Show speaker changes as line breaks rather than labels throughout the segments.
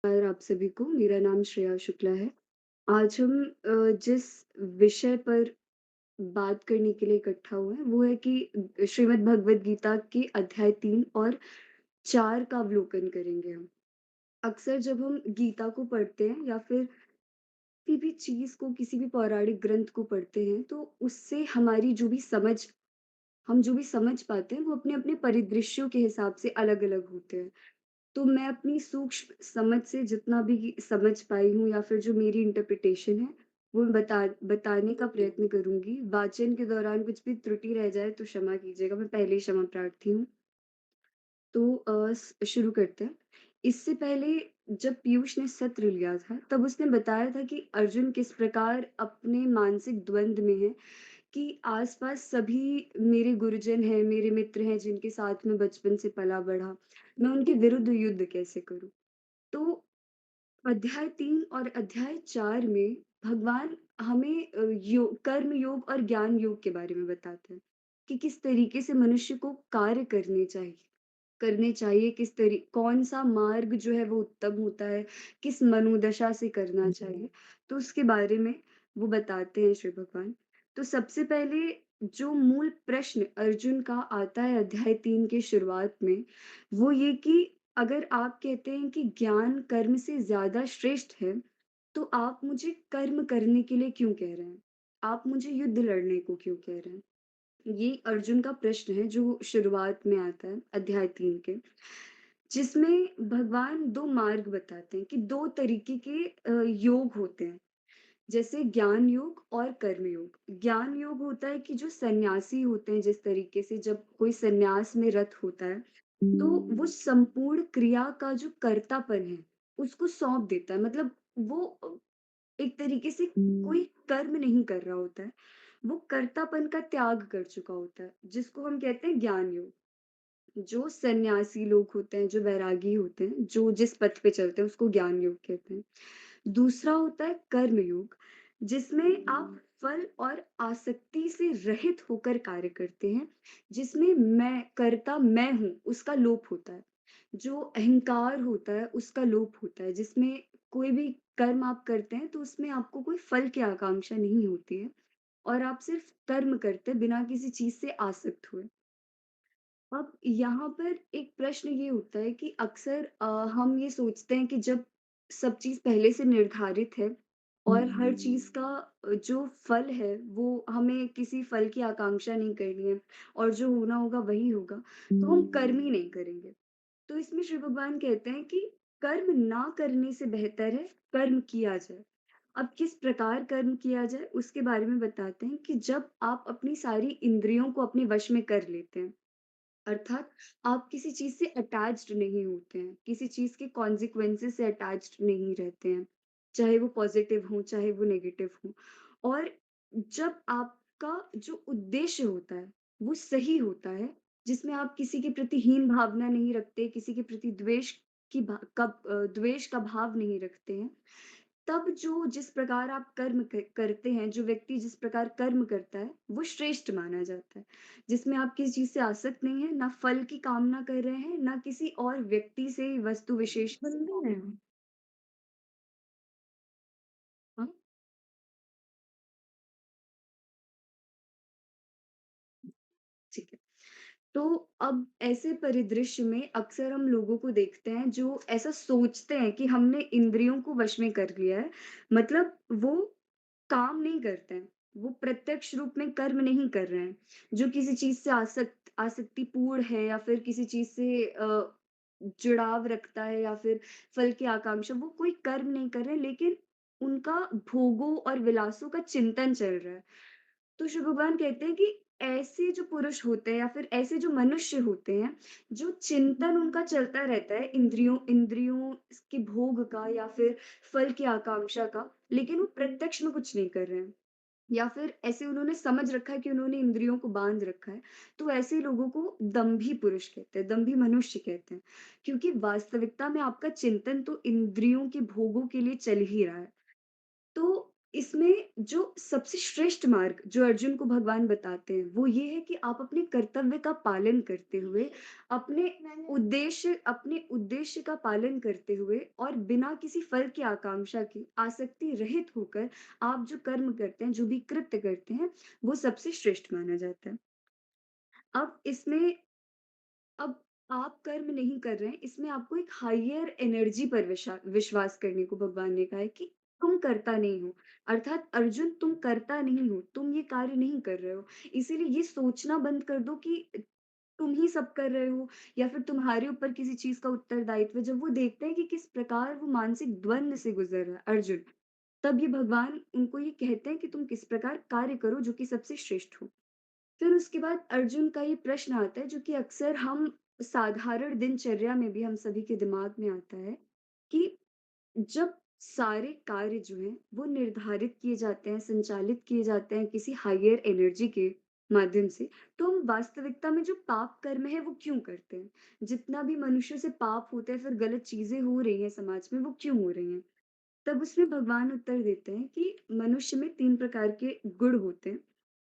नमस्कार आप सभी को, मेरा नाम श्रेया शुक्ला है। आज हम जिस विषय पर बात करने के लिए इकट्ठा हुए हैं, वो है कि श्रीमद् भगवद गीता के अध्याय 3 और 4 का अवलोकन करेंगे हम। अक्सर जब हम गीता को पढ़ते हैं या फिर किसी भी चीज़ को, किसी भी पौराणिक ग्रंथ को पढ़ते हैं, तो उससे हमारी जो भी समझ हम जो भी समझ पाते हैं, वो अपने-अपने परिदृश्यों के हिसाब से अलग-अलग होते हैं। तो मैं अपनी सूक्ष्म समझ से जितना भी समझ पाई हूँ या फिर जो मेरी इंटरप्रिटेशन है, वो बताने का प्रयत्न करूँगी। वाचन के दौरान कुछ भी त्रुटि रह जाए तो क्षमा कीजिएगा, मैं पहले ही क्षमा प्रार्थी हूँ। तो शुरू करते हैं। इससे पहले जब पीयूष ने सत्र लिया था, तब उसने बताया था कि अर्जुन किस प्रकार अपने मानसिक द्वंद में है कि आस-पास सभी मेरे गुरुजन हैं, मेरे मित्र हैं जिनके साथ मैं बचपन से पला-बढ़ा, मैं उनके विरुद्ध युद्ध कैसे करूँ? तो अध्याय 3 और अध्याय 4 में भगवान हमें कर्म योग और ज्ञान योग के बारे में बताते हैं, कि किस तरीके से मनुष्य को कार्य करने चाहिए, कौन-सा मार्ग जो है वो उत्तम होता है, किस मनोदशा से करना चाहिए, तो उसके बारे में वो बताते हैं श्री भगवान। तो सबसे पहले जो मूल प्रश्न अर्जुन का आता है अध्याय 3 के शुरुआत में, वो ये कि अगर आप कहते हैं कि ज्ञान कर्म से ज़्यादा श्रेष्ठ है, तो आप मुझे कर्म करने के लिए क्यों कह रहे हैं? आप मुझे युद्ध लड़ने को क्यों कह रहे हैं? ये अर्जुन का प्रश्न है जो शुरुआत में आता है अध्याय 3 के, जिसमें भगवान 2 मार्ग बताते हैं कि 2 तरीके के योग होते हैं, जैसे ज्ञान योग और कर्म योग। ज्ञान योग होता है कि जो सन्यासी होते हैं जिस तरीके से जब कोई सन्यास में रत होता है, तो वो संपूर्ण क्रिया का जो कर्तापन है, उसको सौंप देता है। मतलब वो एक तरीके से कोई कर्म नहीं कर रहा होता है, वो कर्तापन का त्याग कर चुका होता है, जिसको हम कहते हैं ज्ञान योग। जो सन्यासी लोग होते हैं, जो वैरागी होते हैं, जो जिस पथ पे चलते हैं उसको ज्ञान योग कहते हैं। दूसरा होता है कर्म योग, जिसमें आप फल और आसक्ति से रहित होकर कार्य करते हैं, जिसमें मैं हूँ, उसका लोप होता है। जो अहंकार होता है, उसका लोप होता है, जिसमें कोई भी कर्म आप करते हैं, तो उसमें आपको कोई फल की आकांक्षा नहीं होती है और आप सिर्फ कर्म करते हैं बिना किसी चीज़ से आसक्त हुए। अब यहाँ पर एक प्रश्न ये उठता है कि अक्सर हम ये सोचते हैं कि जब सब चीज़ पहले से निर्धारित है और हर चीज़ का जो फल है वो हमें किसी फल की आकांक्षा नहीं करनी है और जो होना होगा वही होगा, तो हम कर्म ही नहीं करेंगे। तो इसमें शिव भगवान कहते हैं कि कर्म ना करने से बेहतर है कर्म किया जाए। अब किस प्रकार कर्म किया जाए उसके बारे में बताते हैं कि जब आप अपनी सारी इंद्रियों को अपने वश में कर लेते हैं, अर्थात आप किसी चीज़ से अटैच्ड नहीं होते हैं, किसी चीज़ के कॉन्सेक्वेंसेस से अटैच्ड नहीं रहते हैं, चाहे वो पॉज़िटिव हो, चाहे वो नेगेटिव हो। और जब आपका जो उद्देश्य होता है, वो सही होता है, जिसमें आप किसी के प्रति हीन भावना नहीं रखते, किसी के प्रति द्वेष का भाव नहीं रखते हैं, तब जो जिस प्रकार आप कर्म करते हैं, जो व्यक्ति जिस प्रकार कर्म करता है, वो श्रेष्ठ माना जाता है। जिसमें आप किसी चीज़ से आसक्त नहीं हैं, ना फल की कामना कर रहे हैं, ना किसी और व्यक्ति से, वस्तु विशेष से सुन रहे हैं। हाँ, ठीक है। तो अब ऐसे परिदृश्य में अक्सर हम लोगों को देखते हैं जो ऐसा सोचते हैं कि हमने इंद्रियों को वश में कर लिया है, मतलब वो काम नहीं करते हैं, वो प्रत्यक्ष रूप में कर्म नहीं कर रहे हैं। जो किसी चीज़ से आसक्तिपूर्ण है या फिर किसी चीज़ से जुड़ाव रखता है या फिर फल की आकांक्षा, वो कोई कर्म नहीं कर रहे हैं, लेकिन उनका भोगों और विलासों का चिंतन चल रहा है। तो शिव भगवान कहते हैं कि ऐसे जो पुरुष होते हैं या फिर ऐसे जो मनुष्य होते हैं, जो चिंतन उनका चलता रहता है इंद्रियों इंद्रियों के भोग का या फिर फल की आकांक्षा का, लेकिन वो प्रत्यक्ष में कुछ नहीं कर रहे हैं। या फिर ऐसे उन्होंने समझ रखा है कि उन्होंने इंद्रियों को बाँध रखा है, तो ऐसे लोगों को दंभी पुरुष कहते हैं, दंभी मनुष्य कहते हैं। क्योंकि वास्तविकता में आपका चिंतन तो इंद्रियों के भोगों के लिए चल ही रहा है। तो इसमें जो सबसे श्रेष्ठ मार्ग जो अर्जुन को भगवान बताते हैं, वो ये है कि आप अपने कर्तव्य का पालन करते हुए, अपने उद्देश्य का पालन करते हुए और बिना किसी फल की आकांक्षा के, आसक्ति रहित होकर आप जो कर्म करते हैं, जो भी कृत्य करते हैं, वो सबसे श्रेष्ठ माना जाता है। अब इसमें अब आप कर्म नहीं कर रहे हैं, इसमें आपको एक हायर एनर्जी पर विश्वास करने को भगवान ने कहा है कि तुम करता नहीं हो। अर्थात अर्जुन तुम करता नहीं हो, तुम ये कार्य नहीं कर रहे हो। इसीलिए ये सोचना बंद कर दो कि तुम ही सब कर रहे हो या फिर तुम्हारे ऊपर किसी चीज़ का उत्तरदायित्व है। जब वो देखते हैं कि किस प्रकार वो मानसिक द्वंद से गुज़र रहा है अर्जुन, तब ये भगवान उनको ये कहते हैं कि तुम किस प्रकार कार्य करो जो कि सबसे श्रेष्ठ हो। फिर उसके बाद अर्जुन का ये प्रश्न आता है जो कि अक्सर हम साधारण दिनचर्या में भी हम सभी के दिमाग में आता है कि जब सारे कार्य जो हैं वो निर्धारित किए जाते हैं, संचालित किए जाते हैं किसी हायर एनर्जी के माध्यम से, तो हम वास्तविकता में जो पाप कर्म है वो क्यों करते हैं? जितना भी मनुष्य से पाप होता है, फिर गलत चीज़ें हो रही हैं समाज में, वो क्यों हो रही हैं? तब उसमें भगवान उत्तर देते हैं कि मनुष्य में 3 प्रकार के गुण होते हैं,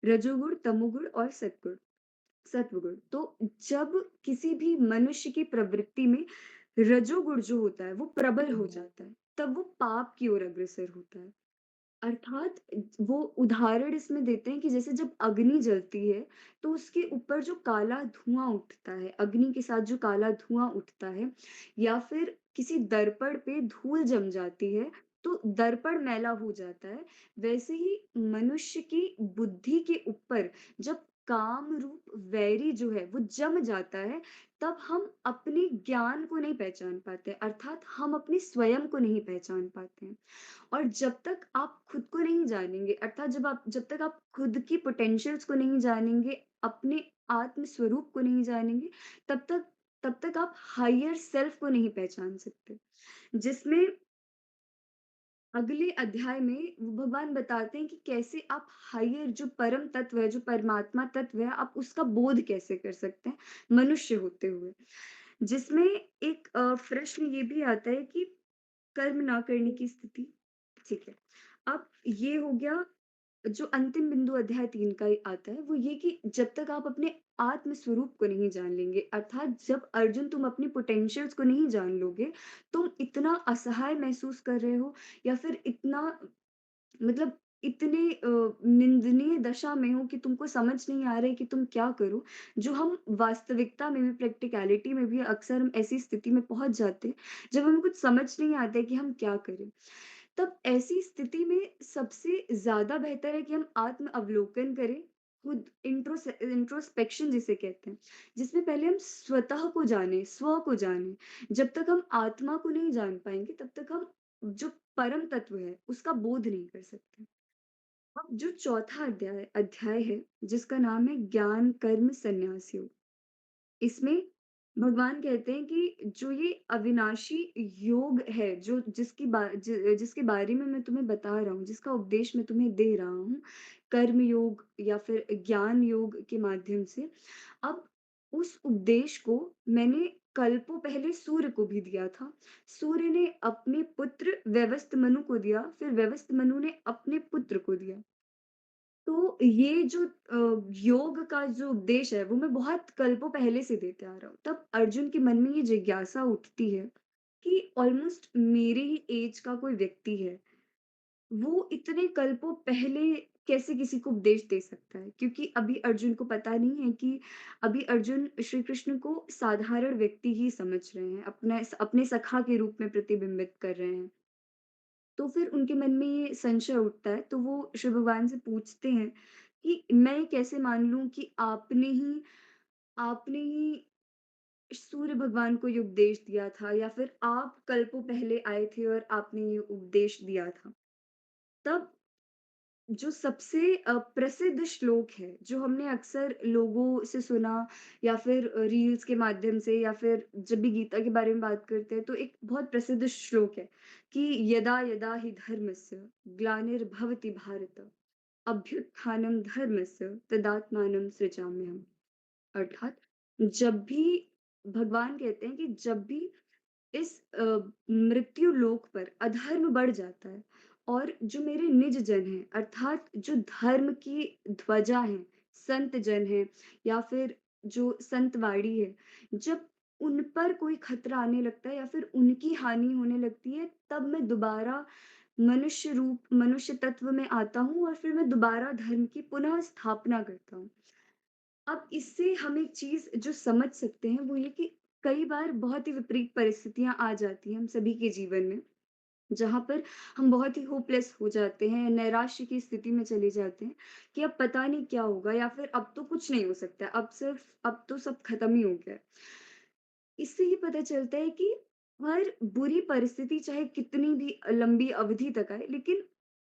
रजोगुण, तमोगुण और सत्वगुण। तो जब किसी भी मनुष्य की प्रवृत्ति में रजोगुण जो होता है, वो प्रबल हो जाता है, तब वो पाप की ओर अग्रसर होता है। अर्थात वो उदाहरण इसमें देते हैं कि जैसे जब अग्नि जलती है, तो उसके ऊपर जो काला धुआँ उठता है, अग्नि के साथ जो काला धुआँ उठता है या फिर किसी दर्पण पे धूल जम जाती है, तो दर्पण मैला हो जाता है। वैसे ही मनुष्य की बुद्धि के ऊपर जब काम रूप वैरी जो है, वो जम जाता है, तब हम अपने ज्ञान को नहीं पहचान पाते, अर्थात हम अपने स्वयं को नहीं पहचान पाते हैं। और जब तक आप खुद को नहीं जानेंगे अर्थात जब तक आप खुद की पोटेंशियल्स को नहीं जानेंगे, अपने आत्म स्वरूप को नहीं जानेंगे, तब तक आप हायर सेल्फ को नहीं पहचान सकते। जिसमें अगले अध्याय में वो भगवान बताते हैं कि कैसे आप हायर जो परम तत्व है, जो परमात्मा तत्व है, आप उसका बोध कैसे कर सकते हैं, मनुष्य होते हुए। जिसमें एक प्रश्न ये भी आता है कि कर्म ना करने की स्थिति, ठीक है। अब ये हो गया जो अंतिम बिंदु अध्याय 3 का ही आता है, वो ये कि जब तक आप अपने आत्म स्वरूप को नहीं जान लेंगे, अर्थात जब अर्जुन तुम अपनी पोटेंशियल्स को नहीं जान लोगे, तुम इतना असहाय महसूस कर रहे हो या फिर इतना मतलब इतने निंदनीय दशा में हो कि तुमको समझ नहीं आ रहा है कि तुम क्या करो, जो हम वास्तविकता में भी प्रैक्टिकैलिटी में भी अक्सर हम ऐसी स्थिति में पहुँच जाते हैं, जब हमें कुछ समझ नहीं आता है कि हम क्या करें। तब ऐसी स्थिति में सबसे ज़्यादा बेहतर है कि हम आत्म-अवलोकन करें, खुद इंट्रोस्पेक्शन जिसे कहते हैं, जिसमें पहले हम स्वतः को जानें, स्व को जानें। जब तक हम आत्मा को नहीं जान पाएँगे, तब तक हम जो परम तत्व है, उसका बोध नहीं कर सकते। अब जो चौथा अध्याय अध्याय है, जिसका नाम है ज्ञान कर्म संन्यास योग। इसमें भगवान कहते हैं कि जो ये अविनाशी योग है, जिसके बारे में मैं तुम्हें बता रहा हूँ, जिसका उपदेश मैं तुम्हें दे रहा हूँ, कर्म योग या फिर ज्ञान योग के माध्यम से, अब उस उपदेश को मैंने कल्पों पहले सूर्य को भी दिया था। सूर्य ने अपने पुत्र व्यवस्त मनु को दिया, फिर व्यवस्त मनु ने अपने पुत्र को दिया। तो ये जो योग का जो उपदेश है, वो मैं बहुत कल्पों पहले से देते आ रहा हूँ। तब अर्जुन के मन में ये जिज्ञासा उठती है कि ऑलमोस्ट मेरे ही ऐज का कोई व्यक्ति है, वो इतने कल्पों पहले कैसे किसी को उपदेश दे सकता है? क्योंकि अभी अर्जुन को पता नहीं है कि अभी अर्जुन श्री कृष्ण को साधारण व्यक्ति ही समझ रहे हैं, अपने सखा के रूप में प्रतिबिंबित कर रहे हैं। तो फिर उनके मन में ये संशय उठता है, तो वो शिव भगवान से पूछते हैं कि मैं ये कैसे मान लूँ कि आपने ही सूर्य भगवान को ये उपदेश दिया था या फिर आप कल्पों पहले आए थे और आपने ये उपदेश दिया था। तब जो सबसे प्रसिद्ध श्लोक है, जो हमने अक्सर लोगों से सुना या फिर रील्स के माध्यम से या फिर जब भी गीता के बारे में बात करते हैं, तो एक बहुत प्रसिद्ध श्लोक है कि यदा यदा हि धर्मस्य ग्लानिर्भवति भारत अभ्युत्थानं धर्मस्य तदात्मानं सृजाम्यहम्। अर्थात जब भी भगवान कहते हैं कि जब भी इस मृत्यु लोक पर अधर्म बढ़ जाता है और जो मेरे निज जन हैं, अर्थात जो धर्म की ध्वजा हैं, संत जन हैं या फिर जो संतवाड़ी है, जब उन पर कोई खतरा आने लगता है या फिर उनकी हानि होने लगती है, तब मैं दोबारा मनुष्य तत्व में आता हूँ और फिर मैं दोबारा धर्म की पुनः स्थापना करता हूँ। अब इससे हम एक चीज़ जो समझ सकते हैं वो ये कि कई बार बहुत ही विपरीत परिस्थितियाँ आ जाती हैं हम सभी के जीवन में, जहाँ पर हम बहुत ही होपलेस हो जाते हैं, नैराश्य की स्थिति में चले जाते हैं कि अब पता नहीं क्या होगा या फिर अब तो कुछ नहीं हो सकता है, अब तो सब खत्म ही हो गया है। इससे ही पता चलता है कि हर बुरी परिस्थिति चाहे कितनी भी लंबी अवधि तक आए, लेकिन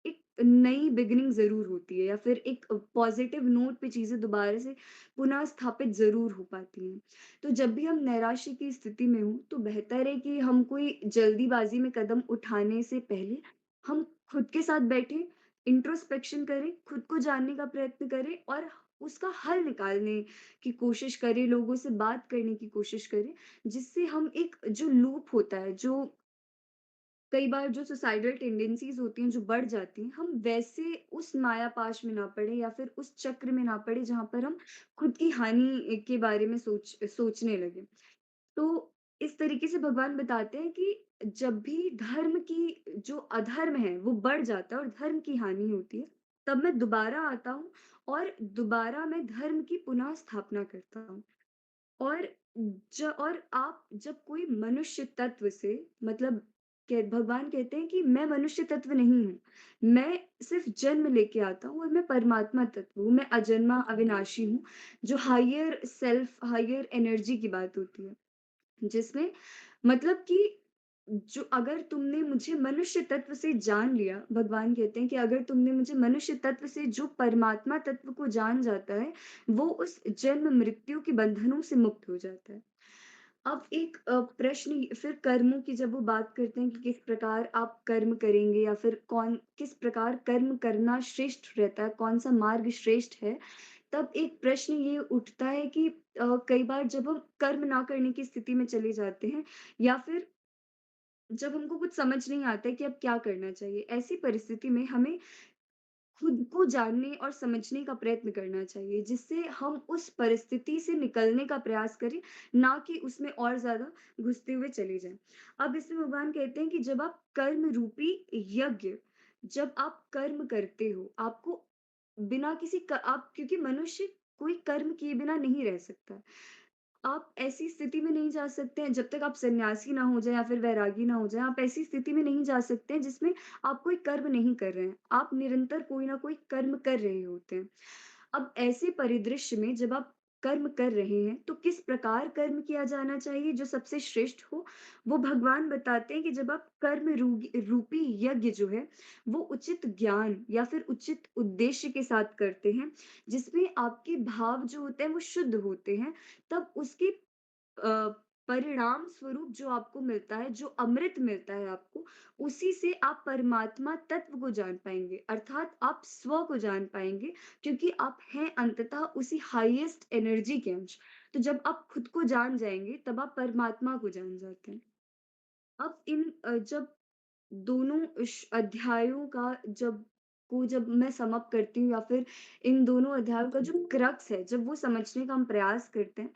एक नई बिगिनिंग ज़रूर होती है या फिर एक पॉज़िटिव नोट पे चीज़ें दोबारा से पुनः स्थापित ज़रूर हो पाती हैं। तो जब भी हम नैराश्य की स्थिति में हों, तो बेहतर है कि हम कोई जल्दीबाज़ी में कदम उठाने से पहले हम खुद के साथ बैठें, इंट्रोस्पेक्शन करें, खुद को जानने का प्रयत्न करें और उसका हल निकालने की कोशिश करें, लोगों से बात करने की कोशिश करें, जिससे हम एक जो लूप होता है, जो कई बार जो सुसाइडल टेंडेंसीज़ होती हैं, जो बढ़ जाती हैं, हम वैसे उस मायापाश में ना पड़े या फिर उस चक्र में ना पड़े, जहाँ पर हम खुद की हानि के बारे में सोचने लगें। तो इस तरीके से भगवान बताते हैं कि जब भी धर्म की जो अधर्म है, वो बढ़ जाता है और धर्म की हानि होती है, तब मैं दोबारा आता हूँ और दोबारा मैं धर्म की पुनः स्थापना करता हूँ। और और आप जब कोई मनुष्य तत्व से मतलब भगवान कहते हैं कि मैं मनुष्य तत्व नहीं हूँ। मैं सिर्फ़ जन्म लेके आता हूँ और मैं परमात्मा तत्व हूँ। मैं अजन्मा, अविनाशी हूँ, जो हायर एनर्जी की बात होती है। जिसमें मतलब कि जो अगर तुमने मुझे मनुष्य तत्व से जान लिया, भगवान कहते हैं कि अगर तुमने मुझे मनुष्य तत्व से जो परमात्मा तत्व को जान जाता है, वो उस जन्म-मृत्यु के बंधनों से मुक्त हो जाता है। अब एक प्रश्न फिर कर्मों की जब वो बात करते हैं कि किस प्रकार आप कर्म करेंगे या फिर किस प्रकार कर्म करना श्रेष्ठ रहता है, कौन-सा मार्ग श्रेष्ठ है, तब एक प्रश्न ये उठता है कि कई बार जब हम कर्म ना करने की स्थिति में चले जाते हैं या फिर जब हमको कुछ समझ नहीं आता है कि अब क्या करना चाहिए, ऐसी परिस्थिति में हमें खुद को जानने और समझने का प्रयत्न करना चाहिए, जिससे हम उस परिस्थिति से निकलने का प्रयास करें, ना कि उसमें और ज़्यादा घुसते हुए चले जाएँ। अब इसमें भगवान कहते हैं कि जब आप कर्म रूपी यज्ञ जब आप कर्म करते हो, आपको बिना किसी क आप क्योंकि मनुष्य कोई कर्म किए बिना नहीं रह सकता। आप ऐसी स्थिति में नहीं जा सकते हैं जब तक आप सन्यासी ना हो जाएँ या फिर वैरागी ना हो जाएँ, आप ऐसी स्थिति में नहीं जा सकते हैं जिसमें आप कोई कर्म नहीं कर रहे हैं। आप निरंतर कोई ना कोई कर्म कर रहे होते हैं। अब ऐसे परिदृश्य में जब आप कर्म कर रहे हैं, तो किस प्रकार कर्म किया जाना चाहिए जो सबसे श्रेष्ठ हो? वो भगवान बताते हैं कि जब आप कर्म रूपी यज्ञ जो है, वो उचित ज्ञान या फिर उचित उद्देश्य के साथ करते हैं, जिसमें आपके भाव जो होते हैं वो शुद्ध होते हैं, तब उसके परिणाम स्वरूप जो आपको मिलता है, जो अमृत मिलता है आपको, उसी से आप परमात्मा तत्व को जान पाएँगे, अर्थात आप स्व को जान पाएँगे क्योंकि आप हैं अंततः उसी हाईएस्ट एनर्जी के अंश। तो जब आप खुद को जान जाएँगे, तब आप परमात्मा को जान जाते हैं। अब जब दोनों अध्यायों का जब मैं सम अप करती हूँ या फिर इन दोनों अध्यायों का जो क्रक्स है, जब वो समझने का हम प्रयास करते हैं,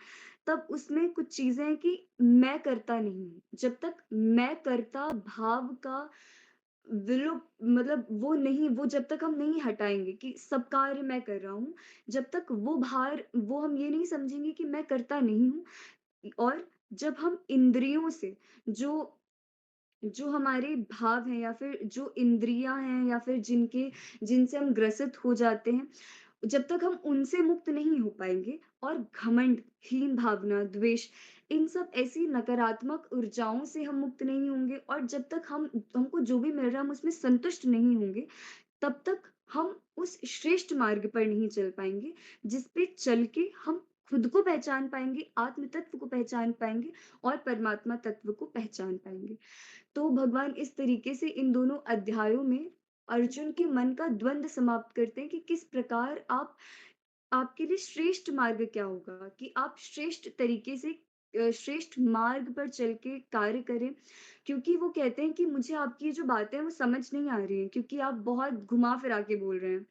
तब उसमें कुछ चीज़ें हैं कि मैं करता नहीं हूँ। जब तक मैं करता भाव का वो जब तक हम नहीं हटाएँगे कि सब कार्य मैं कर रहा हूँ, जब तक वो हम ये नहीं समझेंगे कि मैं करता नहीं हूँ और जब हम इंद्रियों से जो जो हमारे भाव हैं या फिर जो इंद्रियाँ हैं या फिर जिनसे हम ग्रसित हो जाते हैं, जब तक हम उनसे मुक्त नहीं हो पाएँगे और घमंड, हीन भावना, द्वेष इन सब ऐसी नकारात्मक ऊर्जाओं से हम मुक्त नहीं होंगे और जब तक हमको जो भी मिल रहा है हम उसमें संतुष्ट नहीं होंगे, तब तक हम उस श्रेष्ठ मार्ग पर नहीं चल पाएँगे, जिस पे चल के हम खुद को पहचान पाएँगे, आत्म तत्व को पहचान पाएँगे और परमात्मा तत्व को पहचान पाएँगे। तो भगवान इस तरीके से इन दोनों अध्यायों में अर्जुन के मन का द्वंद समाप्त करते हैं कि किस प्रकार आपके लिए श्रेष्ठ मार्ग क्या होगा कि आप श्रेष्ठ तरीके से श्रेष्ठ मार्ग पर चल के कार्य करें। क्योंकि वो कहते हैं कि मुझे आपकी जो बातें हैं वो समझ नहीं आ रही हैं क्योंकि आप बहुत घुमा-फिरा के बोल रहे हैं।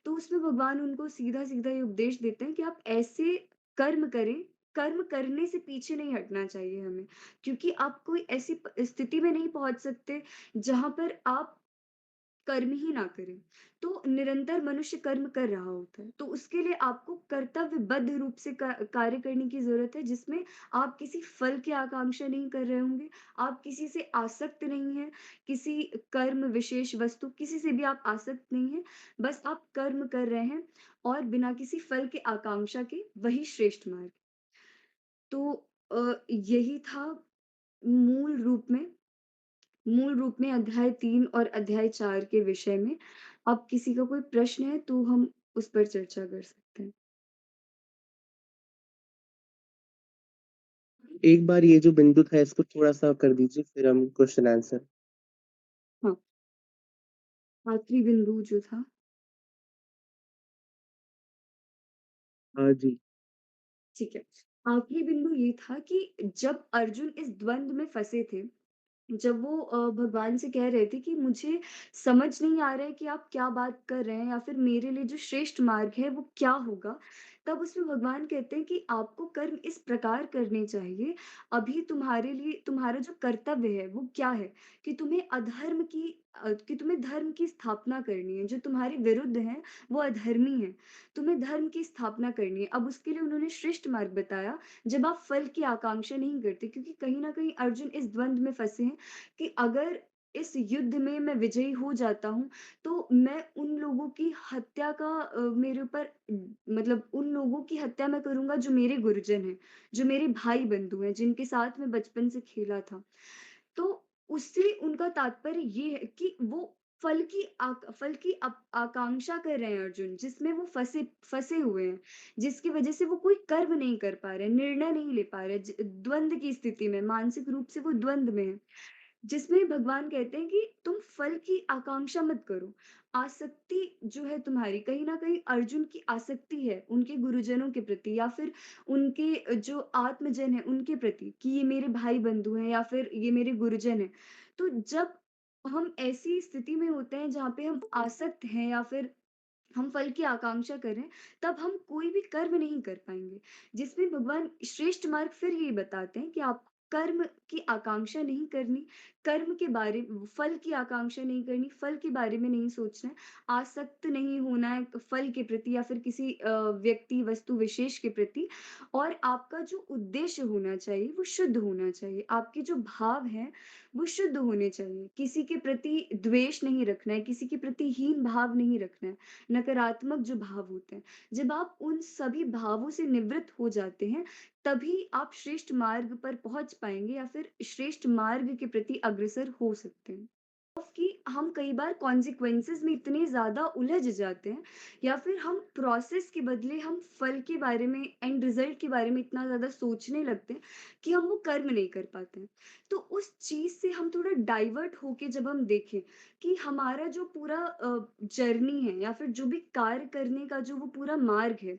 तो उसमें भगवान उनको सीधा-सीधा ये उपदेश देते हैं कि आप ऐसे कर्म करें, कर्म करने से पीछे नहीं हटना चाहिए हमें। क्योंकि आप कोई ऐसी स्थिति में नहीं पहुँच सकते जहाँ पर आप कर्म ही ना करें। तो निरंतर मनुष्य कर्म कर रहा होता है, तो उसके लिए आपको कर्तव्यबद्ध रूप से कार्य करने की ज़रूरत है जिसमें आप किसी फल की आकांक्षा नहीं कर रहे होंगे, आप किसी से आसक्त नहीं हैं, किसी कर्म विशेष वस्तु किसी से भी आप आसक्त नहीं हैं, बस आप कर्म कर रहे हैं और बिना किसी फल की आकांक्षा के, वही श्रेष्ठ मार्ग। तो यही था मूल रूप में अध्याय 3 और अध्याय 4 के विषय में। अब किसी का कोई प्रश्न है तो हम उस पर चर्चा कर सकते हैं।
एक बार ये जो बिंदु था इसको थोड़ा-सा कर दीजिए फिर हम क्वेश्चन आंसर।
हाँ, आखिरी बिंदु जो था
हाँ जी।
ठीक है। आखिरी बिंदु ये था कि जब अर्जुन इस द्वंद में फँसे थे, जब वो भगवान से कह रहे थे कि मुझे समझ नहीं आ रहा है कि आप क्या बात कर रहे हैं या फिर मेरे लिए जो श्रेष्ठ मार्ग है वो क्या होगा? तब उसमें भगवान कहते हैं कि आपको कर्म इस प्रकार करने चाहिए, अभी तुम्हारे लिए तुम्हारा जो कर्तव्य है वो क्या है? कि तुम्हें कि तुम्हें धर्म की स्थापना करनी है, जो तुम्हारे विरुद्ध हैं वो अधर्मी हैं, तुम्हें धर्म की स्थापना करनी है। अब उसके लिए उन्होंने श्रेष्ठ मार्ग बताया, जब आप फल की आकांक्षा नहीं करते क्योंकि कहीं न कहीं अर्जुन इस द्वंद में फँसे हैं कि अगर इस युद्ध में मैं विजयी हो जाता हूँ, तो मैं उन लोगों की हत्या का मेरे ऊपर मतलब उन लोगों की हत्या मैं करूँगा जो मेरे गुरुजन हैं, जो मेरे भाई-बंधु हैं, जिनके साथ मैं बचपन से खेला था। तो उससे उनका तात्पर्य ये है कि वो फल की आकांक्षा कर रहे हैं अर्जुन, जिसमें वो फँसे हुए हैं, जिसकी वज़ह से वो कोई कर्म नहीं कर पा रहे हैं, निर्णय नहीं ले पा रहे हैं, द्वंद की स्थिति में, मानसिक रूप से वो द्वंद में हैं। जिसमें भगवान कहते हैं कि तुम फल की आकांक्षा मत करो। आसक्ति जो है तुम्हारी कहीं न कहीं अर्जुन की आसक्ति है उनके गुरुजनों के प्रति या फिर उनके जो आत्मजन हैं उनके प्रति कि ये मेरे भाई-बंधु हैं या फिर ये मेरे गुरुजन हैं। तो जब हम ऐसी स्थिति में होते हैं जहाँ पे हम आसक्त हैं या फिर हम फल की आकांक्षा करें, तब हम कोई भी कर्म नहीं कर पाएँगे। जिसमें भगवान श्रेष्ठ मार्ग फिर यही बताते हैं कि आपको कर्म की आकांक्षा नहीं करनी, कर्म के बारे फल की आकांक्षा नहीं करनी, फल के बारे में नहीं सोचना है, आसक्त नहीं होना है फल के प्रति या फिर किसी व्यक्ति, वस्तु विशेष के प्रति और आपका जो उद्देश्य होना चाहिए, वो शुद्ध होना चाहिए। आपके जो भाव हैं, वो शुद्ध होने चाहिए। किसी के प्रति द्वेष नहीं रखना है, किसी के प्रति हीन भाव नहीं रखना है। नकारात्मक जो भाव होते हैं, जब आप उन सभी भावों से निवृत्त हो जाते हैं, तभी आप श्रेष्ठ मार्ग पर पहुँच पाएँगे या फिर श्रेष्ठ मार्ग के प्रति अग्रसर हो सकते हैं। कि हम कई बार कॉन्सेक्वेंसेज़ में इतने ज़्यादा उलझ जाते हैं या फिर हम प्रोसेस के बदले हम फल के बारे में एंड रिज़ल्ट के बारे में इतना ज़्यादा सोचने लगते हैं कि हम वो कर्म नहीं कर पाते हैं। तो उस चीज़ से हम थोड़ा डाइवर्ट होके जब हम देखें कि हमारा जो पूरा जर्नी है या फिर जो भी कार्य करने का जो वो पूरा मार्ग है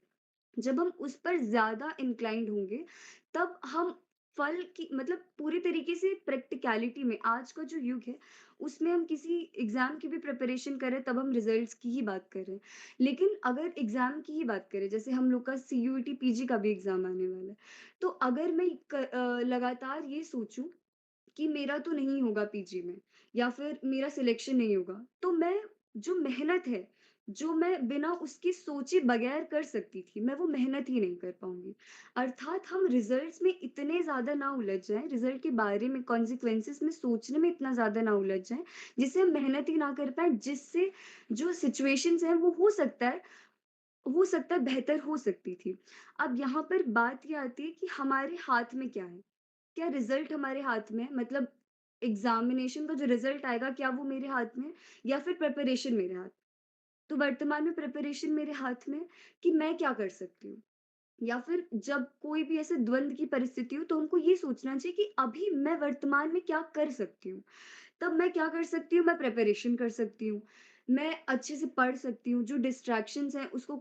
जब हम उस पर ज़्यादा इंक्लाइंड होंगे, तब हम फल की मतलब पूरी तरीके से प्रैक्टिकैलिटी में आज का जो युग है, उसमें हम किसी एग्ज़ाम की भी प्रिपरेशन कर रहे हैं, तब हम रिज़ल्ट्स की ही बात कर रहे हैं। लेकिन अगर एग्ज़ाम की ही बात करें, जैसे हम लोग का सीयूईटी, पीजी का भी एग्ज़ाम आने वाला है, तो अगर मैं लगातार ये सोचूँ कि मेरा तो नहीं होगा पीजी में या फिर मेरा सिलेक्शन नहीं होगा, तो मैं जो मेहनत है, जो मैं बिना उसके सोचे बगैर कर सकती थी, मैं वो मेहनत ही नहीं कर पाऊँगी। अर्थात हम रिज़ल्ट्स में इतने ज़्यादा ना उलझ जाएँ, रिज़ल्ट के बारे में कॉन्सेक्वेंसेज़ में सोचने में इतना ज़्यादा ना उलझ जाएँ, जिससे हम मेहनत ही ना कर पाएँ, जिससे जो सिचुएशंस हैं वो हो सकता है बेहतर हो सकती थी। अब यहाँ पर बात ये आती है कि हमारे हाथ में क्या है? क्या रिज़ल्ट हमारे हाथ में है? मतलब एग्ज़ामिनेशन का जो रिज़ल्ट आएगा क्या वो मेरे हाथ में है या फिर प्रिपरेशन मेरे हाथ? तो वर्तमान में प्रिपरेशन मेरे हाथ में है कि मैं क्या कर सकती हूँ? या फिर जब कोई भी ऐसे द्वंद की परिस्थिति हो तो हमको ये सोचना चाहिए कि अभी मैं वर्तमान में क्या कर सकती हूँ? तब मैं क्या कर सकती हूँ? मैं प्रिपरेशन कर सकती हूँ। मैं अच्छे से पढ़ सकती हूँ, जो डिस्ट्रैक्शंस हैं उसको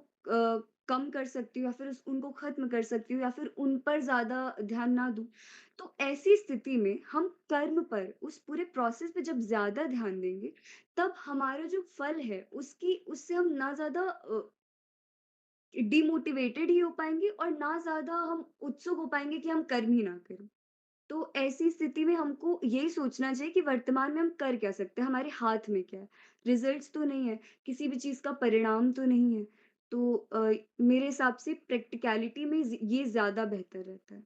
कम कर सकती हूँ या फिर उस उनको ख़त्म कर सकती हूँ या फिर उन पर ज़्यादा ध्यान ना दूँ। तो ऐसी स्थिति में हम कर्म पर, उस पूरे प्रोसेस पे जब ज़्यादा ध्यान देंगे, तब हमारा जो फल है उसकी उससे हम ना ज़्यादा डिमोटिवेटेड ही हो पाएँगे और ना ज़्यादा हम उत्सुक हो पाएँगे कि हम कर्म ही ना करें। तो ऐसी स्थिति में हमको यही सोचना चाहिए कि वर्तमान में हम कर क्या सकते हैं, हमारे हाथ में क्या है। रिज़ल्ट्स तो नहीं है, किसी भी चीज़ का परिणाम तो नहीं है। तो मेरे हिसाब से प्रैक्टिकैलिटी में ये ज़्यादा बेहतर रहता है।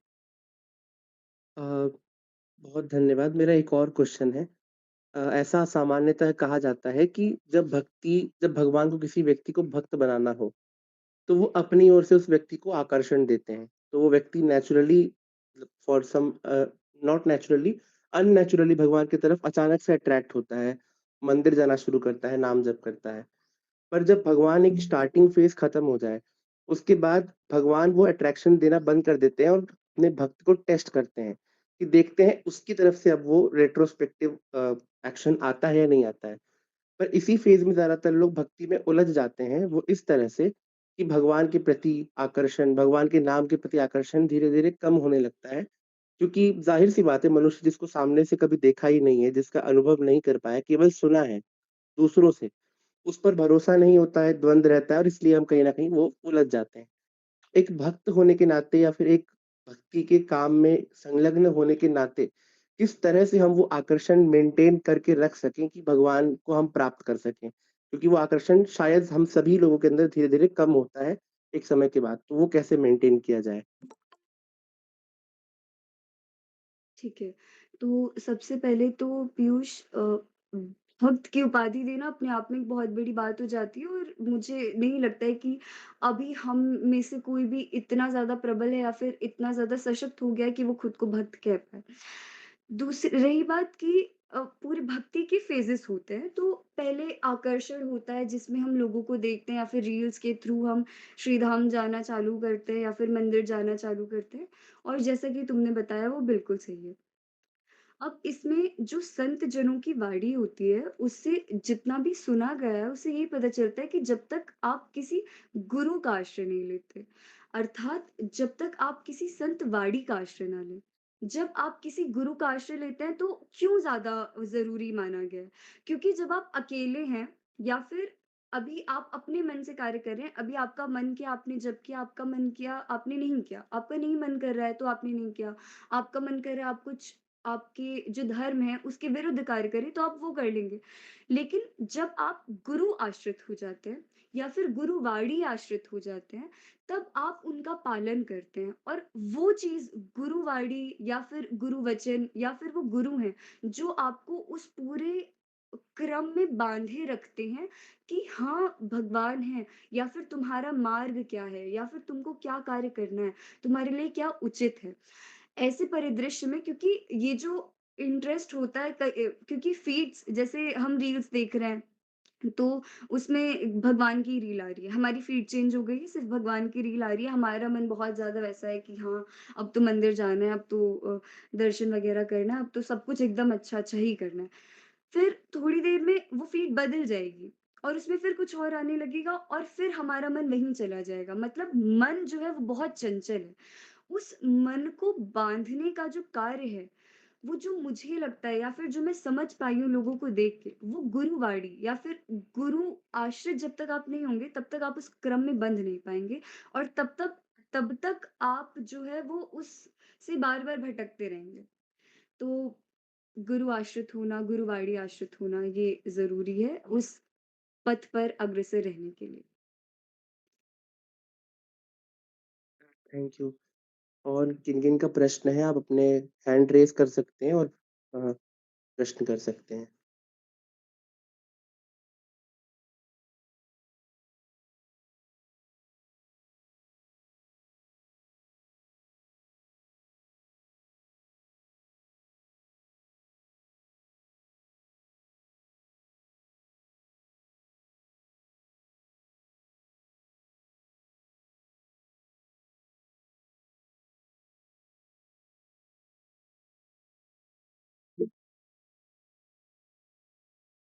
अ, बहुत धन्यवाद। मेरा एक और क्वेश्चन है। ऐसा सामान्यतः कहा जाता है कि जब भगवान को किसी व्यक्ति को भक्त बनाना हो, तो वो अपनी ओर से उस व्यक्ति को आकर्षण देते हैं। तो वो व्यक्ति naturally for some not naturally, unnaturally भगवान की तरफ अचानक से अट्रैक्ट होता है, मंदिर जाना शुरू करता है, नाम जप करता है। पर जब भगवान एक स्टार्टिंग फेज़ खत्म हो जाए, उसके बाद भगवान वो अट्रैक्शन देना बंद कर देते हैं और अपने भक्त को टेस्ट करते हैं, कि देखते हैं उसकी तरफ से अब वो रेट्रोस्पेक्टिव एक्शन आता है या नहीं आता है। पर इसी फेज़ में ज़्यादातर लोग भक्ति में उलझ जाते हैं, वो इस तरह से कि भगवान के प्रति आकर्षण, भगवान के नाम के प्रति आकर्षण धीरे-धीरे कम होने लगता है। क्योंकि ज़ाहिर-सी बात है, मनुष्य जिसको सामने से कभी देखा ही नहीं है, जिसका अनुभव नहीं कर पाया, केवल सुना है दूसरों से, उस पर भरोसा नहीं होता है, द्वंद रहता है और इसलिए हम कहीं न कहीं वो उलझ जाते हैं। एक भक्त होने के नाते या फिर एक भक्ति के काम में संलग्न होने के नाते, किस तरह से हम वो आकर्षण मेंटेन करके रख सकें कि भगवान को हम प्राप्त कर सकें? क्योंकि वो आकर्षण शायद हम सभी लोगों के अंदर धीरे-धीरे कम होता है, एक समय के बाद, तो वो कैसे मेंटेन किया जाए?
ठीक है। तो सबसे पहले तो पीयूष भक्त की उपाधि देना अपने आप में एक बहुत बड़ी बात हो जाती है और मुझे नहीं लगता है कि अभी हम में से कोई भी इतना ज़्यादा प्रबल है या फिर इतना ज़्यादा सशक्त हो गया है कि वो खुद को भक्त कह पाए। दूसरी रही बात कि पूरी भक्ति के फ़ेजेज़ होते हैं, तो पहले आकर्षण होता है जिसमें हम लोगों को देखते हैं या फिर रील्स के थ्रू हम श्रीधाम जाना चालू करते हैं या फिर मंदिर जाना चालू करते हैं और जैसा कि तुमने बताया वो बिल्कुल सही है। अब इसमें जो संत जनों की वाणी होती है, उससे जितना भी सुना गया है, उससे यही पता चलता है कि जब तक आप किसी गुरु का आश्रय नहीं लेते, अर्थात जब तक आप किसी संत वाणी का आश्रय ना लें। जब आप किसी गुरु का आश्रय लेते हैं, तो क्यों ज़्यादा ज़रूरी माना गया है? क्योंकि जब आप अकेले हैं या फिर अभी आप अपने मन से कार्य कर रहे हैं, अभी आपका मन किया, आपने जप किया, आपका मन किया, आपने नहीं किया। आपका नहीं मन कर रहा है, तो आपने नहीं किया। आपका मन कर रहा है, आप कुछ आपके जो धर्म है उसके विरुद्ध कार्य करें तो आप वो कर लेंगे। लेकिन जब आप गुरु आश्रित हो जाते हैं या फिर गुरुवाणी आश्रित हो जाते हैं, तब आप उनका पालन करते हैं और वो चीज़ गुरुवाणी या फिर गुरुवचन या फिर वो गुरु हैं, जो आपको उस पूरे क्रम में बाँधे रखते हैं कि हाँ, भगवान हैं या फिर तुम्हारा मार्ग क्या है या फिर तुमको क्या कार्य करना है, तुम्हारे लिए क्या उचित है। ऐसे परिदृश्य में क्योंकि ये जो इंटरेस्ट होता है क्योंकि फ़ीड्स जैसे हम रील्स देख रहे हैं, तो उसमें भगवान की रील आ रही है, हमारी फ़ीड चेंज हो गई है, सिर्फ़ भगवान की रील आ रही है, हमारा मन बहुत ज़्यादा वैसा है कि हाँ, अब तो मंदिर जाना है, अब तो दर्शन वग़ैरह करना है, अब तो सब कुछ एकदम अच्छा-अच्छा ही करना है। फिर थोड़ी देर में वो फ़ीड बदल जाएगी और उसमें फिर कुछ और आने लगेगा और फिर हमारा मन वहीं चला जाएगा। मतलब मन जो है वो बहुत चंचल है। उस मन को बाँधने का जो कार्य है, वो जो मुझे लगता है या फिर जो मैं समझ पाई हूँ लोगों को देख के, वो गुरुवाणी या फिर गुरु आश्रित जब तक आप नहीं होंगे, तब तक आप उस क्रम में बंध नहीं पाएँगे और तब तक आप जो है वो उससे बार-बार भटकते रहेंगे। तो गुरु आश्रित होना, गुरुवाणी आश्रित होना ये ज़रूरी है उस पथ पर अग्रसर रहने के लिए।
Thank you. और किन-किन का प्रश्न है, आप अपने हैंड रेज़ कर सकते हैं और प्रश्न कर सकते हैं।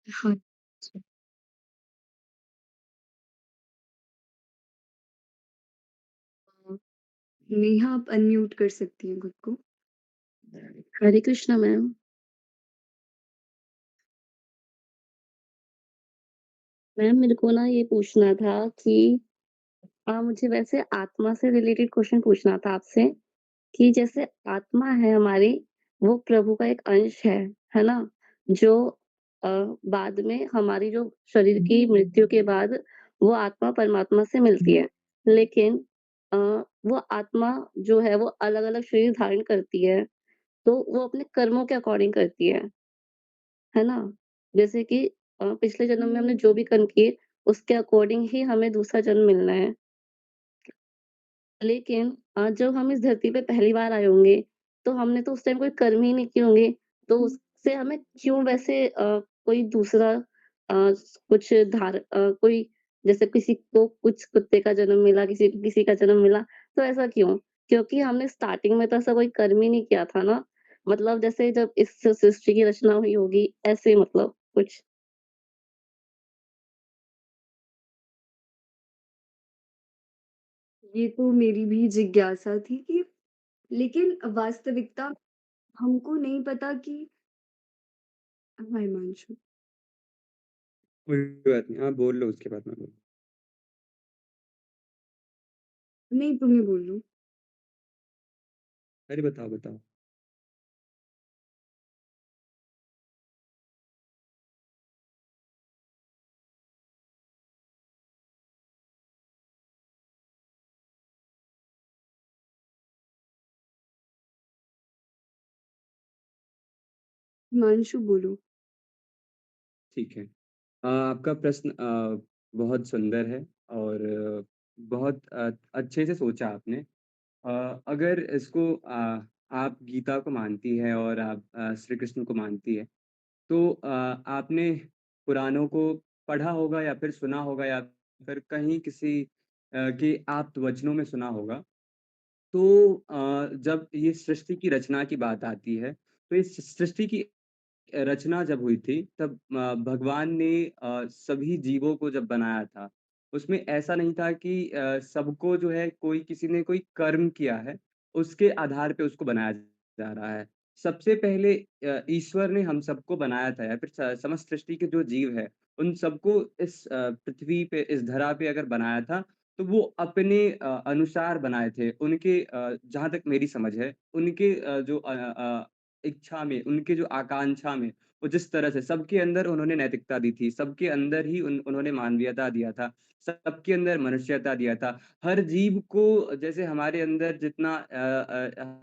हाँ। नेहा आप अनम्यूट कर सकती हैं खुद को।
हरे कृष्णा मैम। मैम मेरे को ना ये पूछना था कि मुझे वैसे आत्मा से रिलेटेड क्वेश्चन पूछना था आपसे कि जैसे आत्मा है हमारी, वो प्रभु का एक अंश है ना? जो अ, बाद में हमारी जो शरीर की मृत्यु के बाद वो आत्मा परमात्मा से मिलती है। लेकिन अ, वो आत्मा जो है वो अलग-अलग शरीर धारण करती है, तो वो अपने कर्मों के अकॉर्डिंग करती है ना? जैसे कि पिछले जन्म में हमने जो भी कर्म किए, उसके अकॉर्डिंग ही हमें दूसरा जन्म मिलना है। लेकिन जब हम इस धरती पे पहली बार आए होंगे, तो हमने तो उस टाइम कोई कर्म ही नहीं किए होंगे, तो उससे हमें क्यों वैसे कोई दूसरा कोई जैसे किसी को कुछ कुत्ते का जन्म मिला, किसी को किसी का जन्म मिला, तो ऐसा क्यों? क्योंकि हमने स्टार्टिंग में तो ऐसा कोई कर्म ही नहीं किया था ना, मतलब जैसे जब इस सृष्टि की रचना हुई होगी, ऐसे मतलब कुछ।
ये तो मेरी भी जिज्ञासा थी कि लेकिन वास्तविकता हमको नहीं पता कि हाँ, हिमांशु।
कोई बात नहीं, आप बोल लो उसके बाद मैं बोलूँ।
नहीं, तुम ही बोल लो।
अरे बताओ, बताओ।
हिमांशु बोलो।
ठीक है। आपका प्रश्न बहुत सुंदर है और बहुत अच्छे से सोचा आपने। अगर इसको आप गीता को मानती हैं और आप श्री कृष्ण को मानती हैं, तो आपने पुराणों को पढ़ा होगा या फिर सुना होगा या फिर कहीं किसी के आप्त वचनों में सुना होगा। तो जब ये सृष्टि की रचना की बात आती है, तो इस सृष्टि की रचना जब हुई थी तब भगवान ने सभी जीवों को जब बनाया था, उसमें ऐसा नहीं था कि सबको जो है कोई किसी ने कोई कर्म किया है, उसके आधार पे उसको बनाया जा रहा है। सबसे पहले ईश्वर ने हम सबको बनाया था या फिर समस्त सृष्टि के जो जीव हैं, उन सबको इस पृथ्वी पे, इस धरा पे अगर बनाया था, तो वो अपने अनुसार बनाए थे। उनके जहाँ तक मेरी समझ है, उनके जो इच्छा में, उनके जो आकांक्षा में, वो जिस तरह से सबके अंदर उन्होंने नैतिकता दी थी, सबके अंदर ही उन्होंने मानवीयता दिया था, सबके अंदर मनुष्यता दिया था। हर जीव को जैसे हमारे अंदर जितना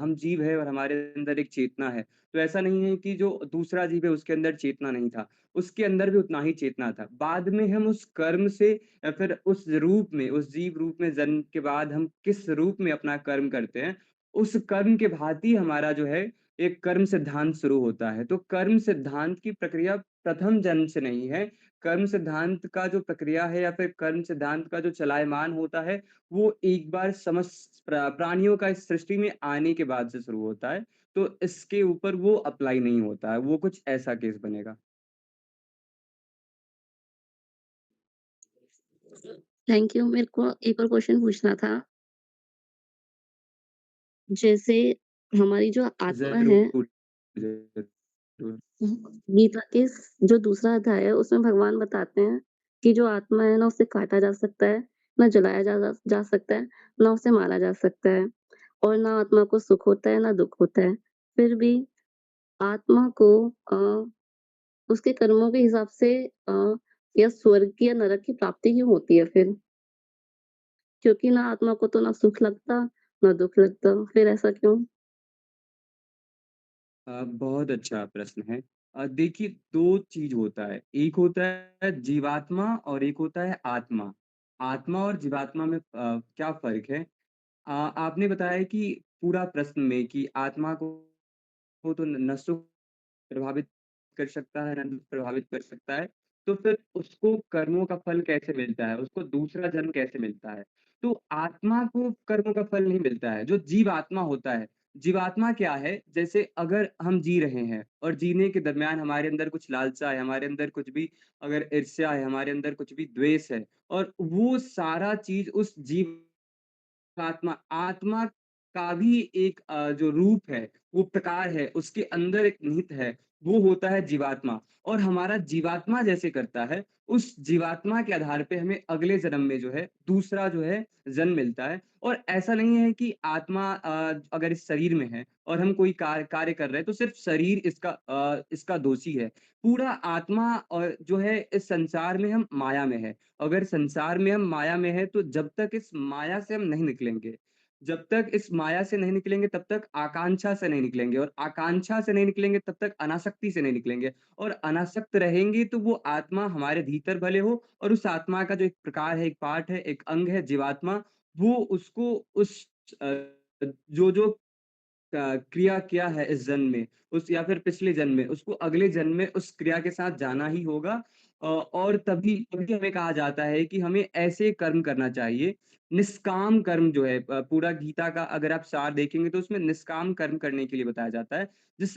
हम जीव हैं और हमारे अंदर एक चेतना है, तो ऐसा नहीं है कि जो दूसरा जीव है उसके अंदर चेतना नहीं था, उसके अंदर भी उतना ही चेतना था। बाद में हम उस कर्म से या फिर उस रूप में, उस जीव रूप में जन्म के बाद हम किस रूप में अपना कर्म करते हैं, उस कर्म के भाँति हमारा जो है एक कर्म सिद्धांत शुरू होता है। तो कर्म सिद्धांत की प्रक्रिया प्रथम जन्म से नहीं है। कर्म सिद्धांत का जो प्रक्रिया है या फिर कर्म सिद्धांत का जो चलायमान होता है, वो एक बार समस्त प्राणियों का इस सृष्टि में आने के बाद से शुरू होता है। तो इसके ऊपर वो अप्लाई नहीं होता है। वो कुछ ऐसा केस बनेगा।
Thank you. मेरे को एक और क्वेश्चन पूछना था। जैसे हमारी जो आत्मा है,
ज़रूर, ज़रूर।
गीता के जो दूसरा अध्याय है उसमें भगवान बताते हैं कि जो आत्मा है ना उसे काटा जा सकता है, ना जलाया जा सकता है, ना उसे मारा जा सकता है और ना आत्मा को सुख होता है ना दुःख होता है। फिर भी आत्मा को उसके कर्मों के हिसाब से या स्वर्ग की या नरक की प्राप्ति क्यों होती है फिर? क्योंकि ना आत्मा को तो ना सुख लगता, ना दुःख लगता, फिर ऐसा क्यों?
बहुत अच्छा प्रश्न है। देखिए 2 चीज़ होता है, एक होता है जीवात्मा और एक होता है आत्मा। आत्मा और जीवात्मा में क्या फ़र्क है? आपने बताया कि पूरा प्रश्न में कि आत्मा को तो न सुख प्रभावित कर सकता है, ना दुःख प्रभावित कर सकता है, तो फिर उसको कर्मों का फल कैसे मिलता है? उसको दूसरा जन्म कैसे मिलता है? तो आत्मा को कर्मों का फल नहीं मिलता है, जो जीवात्मा होता है, जीवात्मा क्या है? जैसे अगर हम जी रहे हैं और जीने के दरमियान हमारे अंदर कुछ लालसा है, हमारे अंदर कुछ भी अगर ईर्ष्या है, हमारे अंदर कुछ भी द्वेष है और वो सारा चीज़ उस जीवात्मा आत्मा का भी एक जो रूप है, वो प्रकार है, उसके अंदर एक निहित है, वो होता है जीवात्मा। और हमारा जीवात्मा जैसे करता है, उस जीवात्मा के आधार पे हमें अगले जन्म में जो है, दूसरा जो है जन्म मिलता है। और ऐसा नहीं है कि आत्मा अगर इस शरीर में है और हम कोई कार्य कर रहे हैं, तो सिर्फ़ शरीर इसका दोषी है। पूरा आत्मा जो है इस संसार में हम माया में है। अगर संसार में हम माया में हैं, तो जब तक इस माया से हम नहीं निकलेंगे, जब तक इस माया से नहीं निकलेंगे, तब तक आकांक्षा से नहीं निकलेंगे और आकांक्षा से नहीं निकलेंगे, तब तक अनासक्ति से नहीं निकलेंगे और अनासक्त रहेंगे, तो वो आत्मा हमारे भीतर भले हो और उस आत्मा का जो एक प्रकार है, एक पार्ट है, एक अंग है जीवात्मा, वो उसको उस जो क्रिया किया है इस जन्म में, उस या फिर पिछले जन्म में, उसको अगले जन्म में उस क्रिया के साथ जाना ही होगा। और तभी तभी हमें कहा जाता है कि हमें ऐसे कर्म करना चाहिए, निष्काम कर्म जो है पूरा गीता का अगर आप सार देखेंगे तो उसमें निष्काम कर्म करने के लिए बताया जाता है।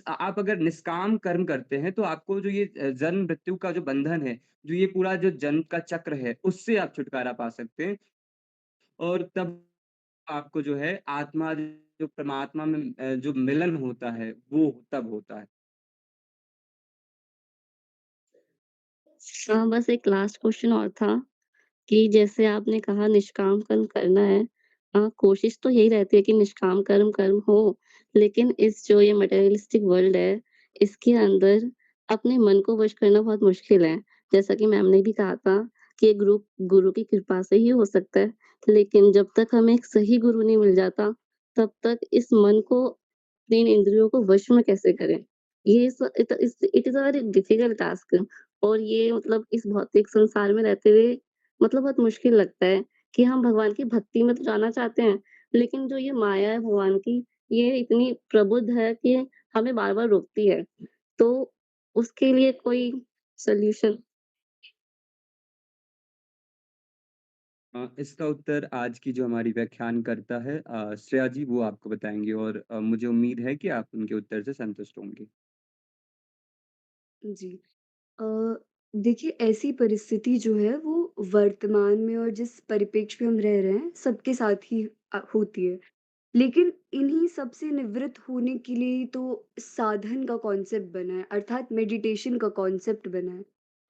आप अगर निष्काम कर्म करते हैं, तो आपको जो ये जन्म मृत्यु का जो बंधन है, जो ये पूरा जो जन्म का चक्र है, उससे आप छुटकारा पा सकते हैं और तब आपको जो है आत्मा जो परमात्मा में जो मिलन होता है, वो तब होता है।
हाँ, बस एक लास्ट क्वेश्चन और था कि जैसे आपने कहा निष्काम कर्म करना है। कोशिश तो यही रहती है कि निष्काम कर्म कर्म हो, लेकिन इस जो ये मटेरियलिस्टिक वर्ल्ड है, इसके अंदर अपने मन को वश करना बहुत मुश्किल है। जैसा कि मैम ने भी कहा था कि ये गुरु गुरु की कृपा से ही हो सकता है, लेकिन जब तक हमें एक सही गुरु नहीं मिल जाता, तब तक इस मन को, अपनी इन इंद्रियों को वश में कैसे करें? ये स it is a very difficult task. और ये मतलब इस भौतिक संसार में रहते हुए मतलब बहुत मुश्किल लगता है कि हम भगवान की भक्ति में तो जाना चाहते हैं, लेकिन जो ये माया है भगवान की, ये इतनी प्रबुद्ध है कि हमें बार-बार रोकती है। तो उसके लिए कोई सॉल्यूशन?
इसका उत्तर आज की जो हमारी व्याख्यानकर्ता है श्रेया जी वो आपको बताएँगे और मुझे उम्मीद है कि आप उनके उत्तर से संतुष्ट होंगे।
जी। अ, देखिए ऐसी परिस्थिति जो है वो वर्तमान में और जिस परिप्रेक्ष्य में हम रह रहे हैं, सबके साथ ही होती है। लेकिन इन्हीं सब से निवृत्त होने के लिए ही तो साधन का कॉन्सेप्ट बना है, अर्थात मेडिटेशन का कॉन्सेप्ट बना है।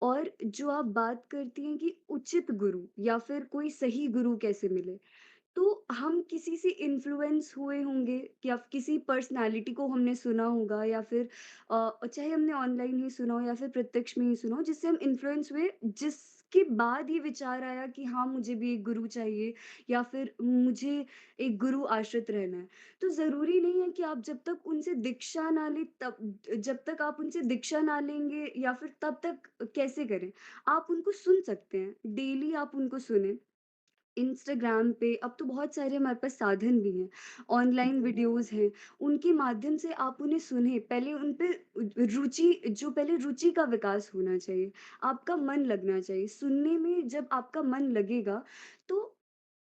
और जो आप बात करती हैं कि उचित गुरु या फिर कोई सही गुरु कैसे मिले? तो हम किसी से इन्फ्लुएंस हुए होंगे या किसी पर्सनैलिटी को हमने सुना होगा या फिर चाहे हमने ऑनलाइन ही सुना हो या फिर प्रत्यक्ष में ही सुना हो जिससे हम इन्फ्लुएंस हुए जिसके बाद ये विचार आया कि हाँ मुझे भी एक गुरु चाहिए या फिर मुझे एक गुरु आश्रित रहना है। तो ज़रूरी नहीं है कि आप जब तक उनसे दीक्षा ना लें तब जब तक आप उनसे दीक्षा ना लेंगे या फिर तब तक कैसे करें? आप उनको सुन सकते हैं, डेली आप उनको सुनें। इंस्टाग्राम पे अब तो बहुत सारे हमारे पास साधन भी हैं, ऑनलाइन वीडियोज़ हैं, उनके माध्यम से आप उन्हें सुनें। पहले उन पे पहले रुचि का विकास होना चाहिए, आपका मन लगना चाहिए। सुनने में जब आपका मन लगेगा, तो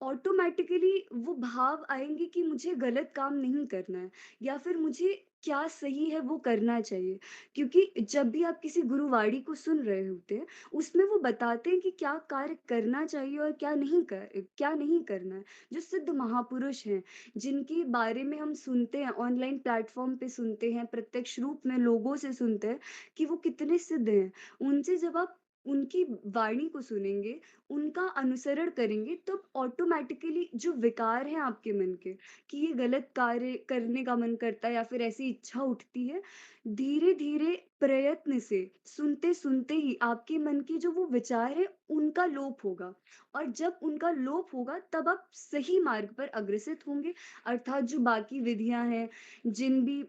ऑटोमैटिकली वो भाव आएँगे कि मुझे गलत काम नहीं करना है या फिर मुझे क्या सही है वो करना चाहिए। क्योंकि जब भी आप किसी गुरुवाणी को सुन रहे होते हैं, उसमें वो बताते हैं कि क्या कार्य करना चाहिए और क्या नहीं करना है। जो सिद्ध महापुरुष हैं, जिनके बारे में हम सुनते हैं, ऑनलाइन प्लेटफ़ॉर्म पे सुनते हैं, प्रत्यक्ष रूप में लोगों से सुनते हैं कि वो कितने सिद्ध हैं। उनसे जब आप उनकी वाणी को सुनेंगे, उनका अनुसरण करेंगे, तब ऑटोमैटिकली जो विकार हैं आपके मन के, कि ये गलत कार्य करने का मन करता है या फिर ऐसी इच्छा उठती है, धीरे-धीरे प्रयत्न से, सुनते-सुनते ही आपके मन के जो वो विचार हैं, उनका लोप होगा और जब उनका लोप होगा, तब आप सही मार्ग पर अग्रसित होंगे। अर्थात जो बाकी विधियाँ हैं, जिन भी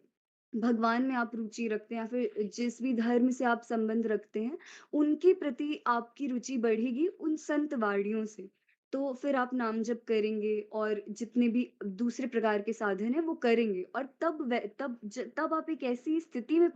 भगवान में आप रुचि रखते हैं या फिर जिस भी धर्म से आप संबंध रखते हैं, उनके प्रति आपकी रुचि बढ़ेगी उन संत वाणियों से। तो फिर आप नाम जप करेंगे और जितने भी दूसरे प्रकार के साधन हैं, वो करेंगे और तब आप एक ऐसी स्थिति में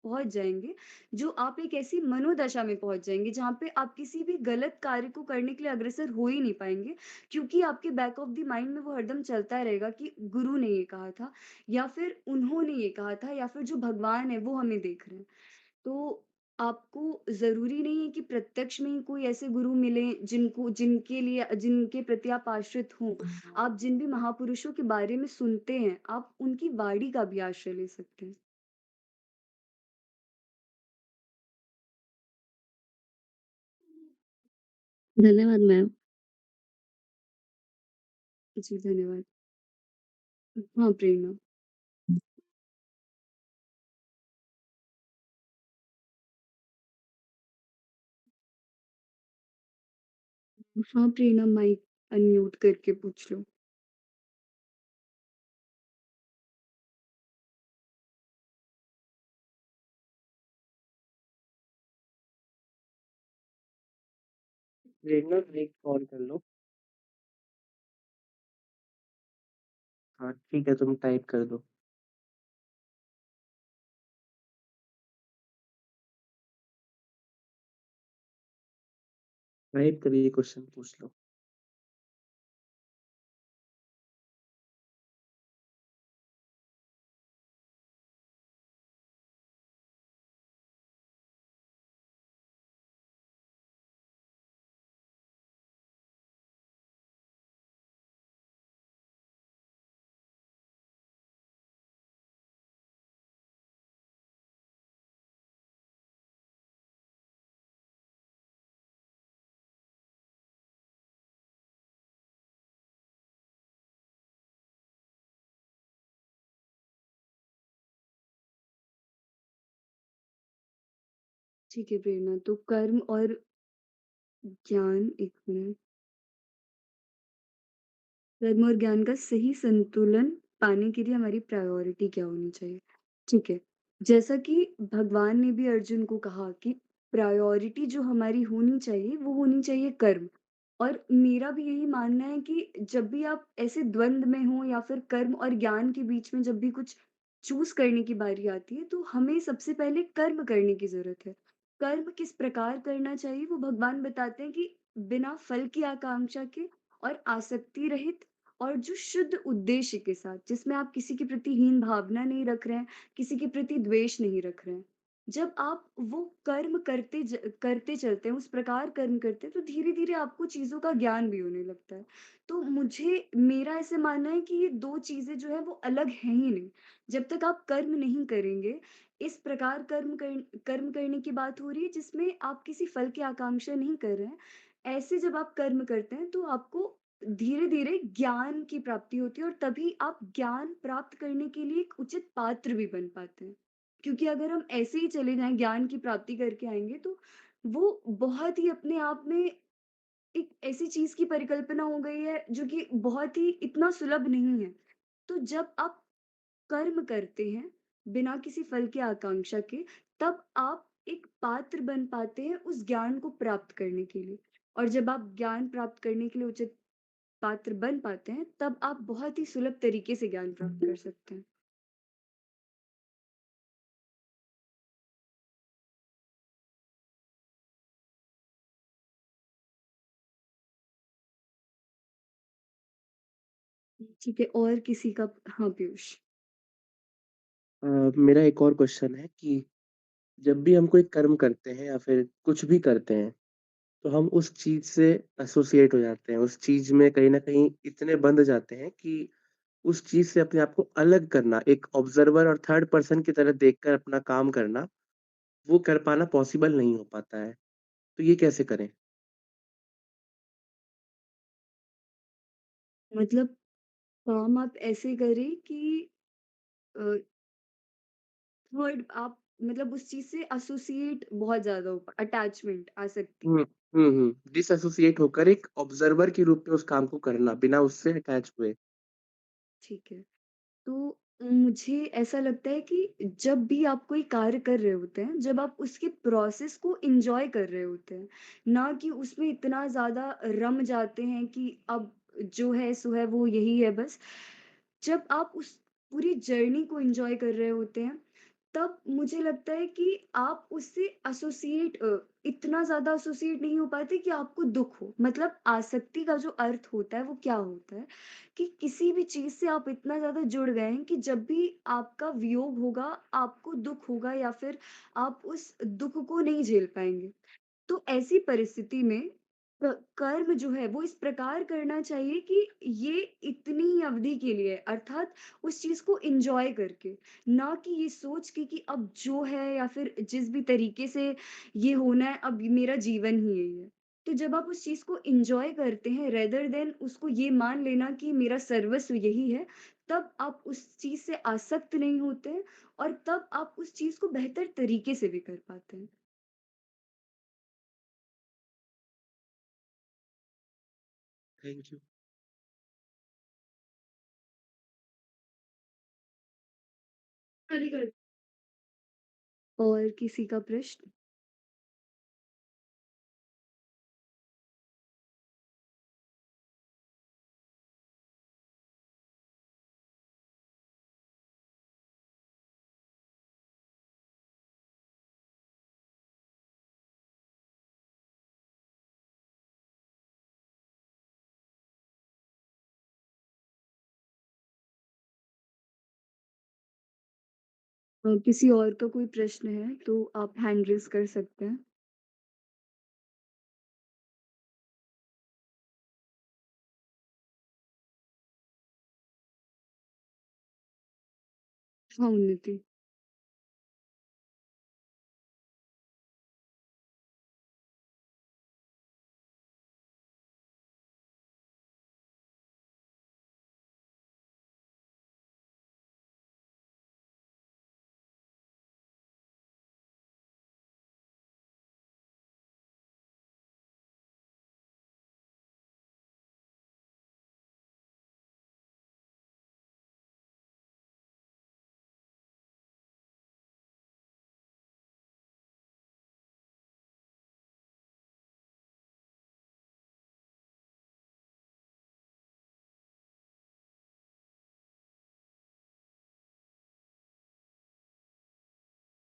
पहुँच जाएँगे, जो आप एक ऐसी मनोदशा में पहुँच जाएँगे, जहाँ पे आप किसी भी गलत कार्य को करने के लिए अग्रसर हो ही नहीं पाएँगे, क्योंकि आपके बैक ऑफ द माइंड में वो हरदम चलता रहेगा कि गुरु ने ये कहा था या फिर उन्होंने ये कहा था या फिर जो भगवान है वो हमें देख रहे हैं। तो आपको ज़रूरी नहीं है कि प्रत्यक्ष में ही कोई ऐसे गुरु मिलें जिनके प्रति आप आश्रित हों। आप जिन भी महापुरुषों के बारे में सुनते हैं, आप उनकी वाणी का भी आश्रय ले सकते हैं।
धन्यवाद मैम।
जी, धन्यवाद। हाँ, प्रेरणा। हाँ, प्रेरणा माइक अनम्यूट करके पूछ लो।
प्रेरणा माइक ऑन कर लो। हाँ, ठीक है, तुम टाइप कर दो। टाइप करिए, क्वेश्चन पूछ लो।
ठीक है, प्रेरणा। तो कर्म और ज्ञान 1 मिनट। कर्म और ज्ञान का सही संतुलन पाने के लिए हमारी प्रायोरिटी क्या होनी चाहिए? ठीक है। जैसा कि भगवान ने भी अर्जुन को कहा कि प्रायोरिटी जो हमारी होनी चाहिए, वो होनी चाहिए कर्म। और मेरा भी यही मानना है कि जब भी आप ऐसे द्वंद में हो या फिर कर्म और ज्ञान के बीच में जब भी कुछ चूज़ करने की बारी आती है, तो हमें सबसे पहले कर्म करने की ज़रूरत है। कर्म किस प्रकार करना चाहिए, वो भगवान बताते हैं कि बिना फल की आकांक्षा के और आसक्ति रहित और जो शुद्ध उद्देश्य के साथ, जिसमें आप किसी के प्रति हीन भावना नहीं रख रहे हैं, किसी के प्रति द्वेष नहीं रख रहे हैं। जब आप वो कर्म करते चलते हैं, उस प्रकार कर्म करते हैं, तो धीरे-धीरे आपको चीज़ों का ज्ञान भी होने लगता है। तो मेरा ऐसे मानना है कि ये 2 चीज़ें जो हैं वो अलग हैं ही नहीं। जब तक आप कर्म नहीं करेंगे, इस प्रकार कर्म करने की बात हो रही है जिसमें आप किसी फल की आकांक्षा नहीं कर रहे हैं। ऐसे जब आप कर्म करते हैं, तो आपको धीरे-धीरे ज्ञान की प्राप्ति होती है और तभी आप ज्ञान प्राप्त करने के लिए एक उचित पात्र भी बन पाते हैं। क्योंकि अगर हम ऐसे ही चले जाएँ ज्ञान की प्राप्ति करके आएँगे तो वो बहुत ही अपने आप में एक ऐसी चीज़ की परिकल्पना हो गई है जो कि बहुत ही इतना सुलभ नहीं है। तो जब आप कर्म करते हैं, बिना किसी फल की आकांक्षा के, तब आप एक पात्र बन पाते हैं उस ज्ञान को प्राप्त करने के लिए। और जब आप ज्ञान प्राप्त करने के लिए उचित पात्र बन पाते हैं, तब आप बहुत ही सुलभ तरीके से ज्ञान प्राप्त कर सकते हैं। ठीक है, और किसी का हाँ, पीयूष।
मेरा एक और क्वेश्चन है कि जब भी हम कोई कर्म करते हैं या फिर कुछ भी करते हैं, तो हम उस चीज़ से एसोसिएट हो जाते हैं। उस चीज़ में कहीं न कहीं इतने बंध जाते हैं कि उस चीज़ से अपने आप को अलग करना, एक ऑब्जर्वर और थर्ड पर्सन की तरह देखकर अपना काम करना, वो कर पाना पॉसिबल नहीं हो पाता है। तो ये कैसे करें?
मतलब काम आप ऐसे करें कि अ, थर्ड आप मतलब उस चीज़ से एसोसिएट बहुत ज़्यादा हो अटैचमेंट आ सकती है।
हुँ, हुँ। डिसएसोसिएट होकर एक ऑब्जर्वर के रूप में उस काम को करना, बिना उससे अटैच हुए।
ठीक है। तो मुझे ऐसा लगता है कि जब भी आप कोई कार्य कर रहे होते हैं, जब आप उसके प्रोसेस को एन्जॉय कर रहे होते हैं, ना कि उसमें इतना ज़्यादा रम जाते हैं कि अब जो है सो है वो यही है बस। जब आप उस पूरी जर्नी को एन्जॉय कर रहे होते हैं, तब मुझे लगता है कि आप उससे इतना ज़्यादा एसोसिएट नहीं हो पाते कि आपको दुःख हो। मतलब आसक्ति का जो अर्थ होता है वो क्या होता है कि किसी भी चीज़ से आप इतना ज़्यादा जुड़ गए हैं कि जब भी आपका वियोग होगा, आपको दुःख होगा या फिर आप उस दुःख को नहीं झेल पाएँगे। तो ऐसी परिस्थिति में कर्म जो है वो इस प्रकार करना चाहिए कि ये इतनी ही अवधि के लिए है, अर्थात उस चीज़ को एन्जॉय करके, ना कि ये सोच के कि अब जो है या फिर जिस भी तरीके से ये होना है अब मेरा जीवन ही यही है। तो जब आप उस चीज़ को एन्जॉय करते हैं रेदर देन उसको ये मान लेना कि मेरा सर्वस्व यही है, तब आप उस चीज़ से आसक्त नहीं होते हैं और तब आप उस चीज़ को बेहतर तरीके से भी कर पाते हैं।
Thank you.
और किसी का प्रश्न? किसी और का कोई प्रश्न है तो आप हैंड रेज़ कर सकते हैं। हाँ, उन्नति।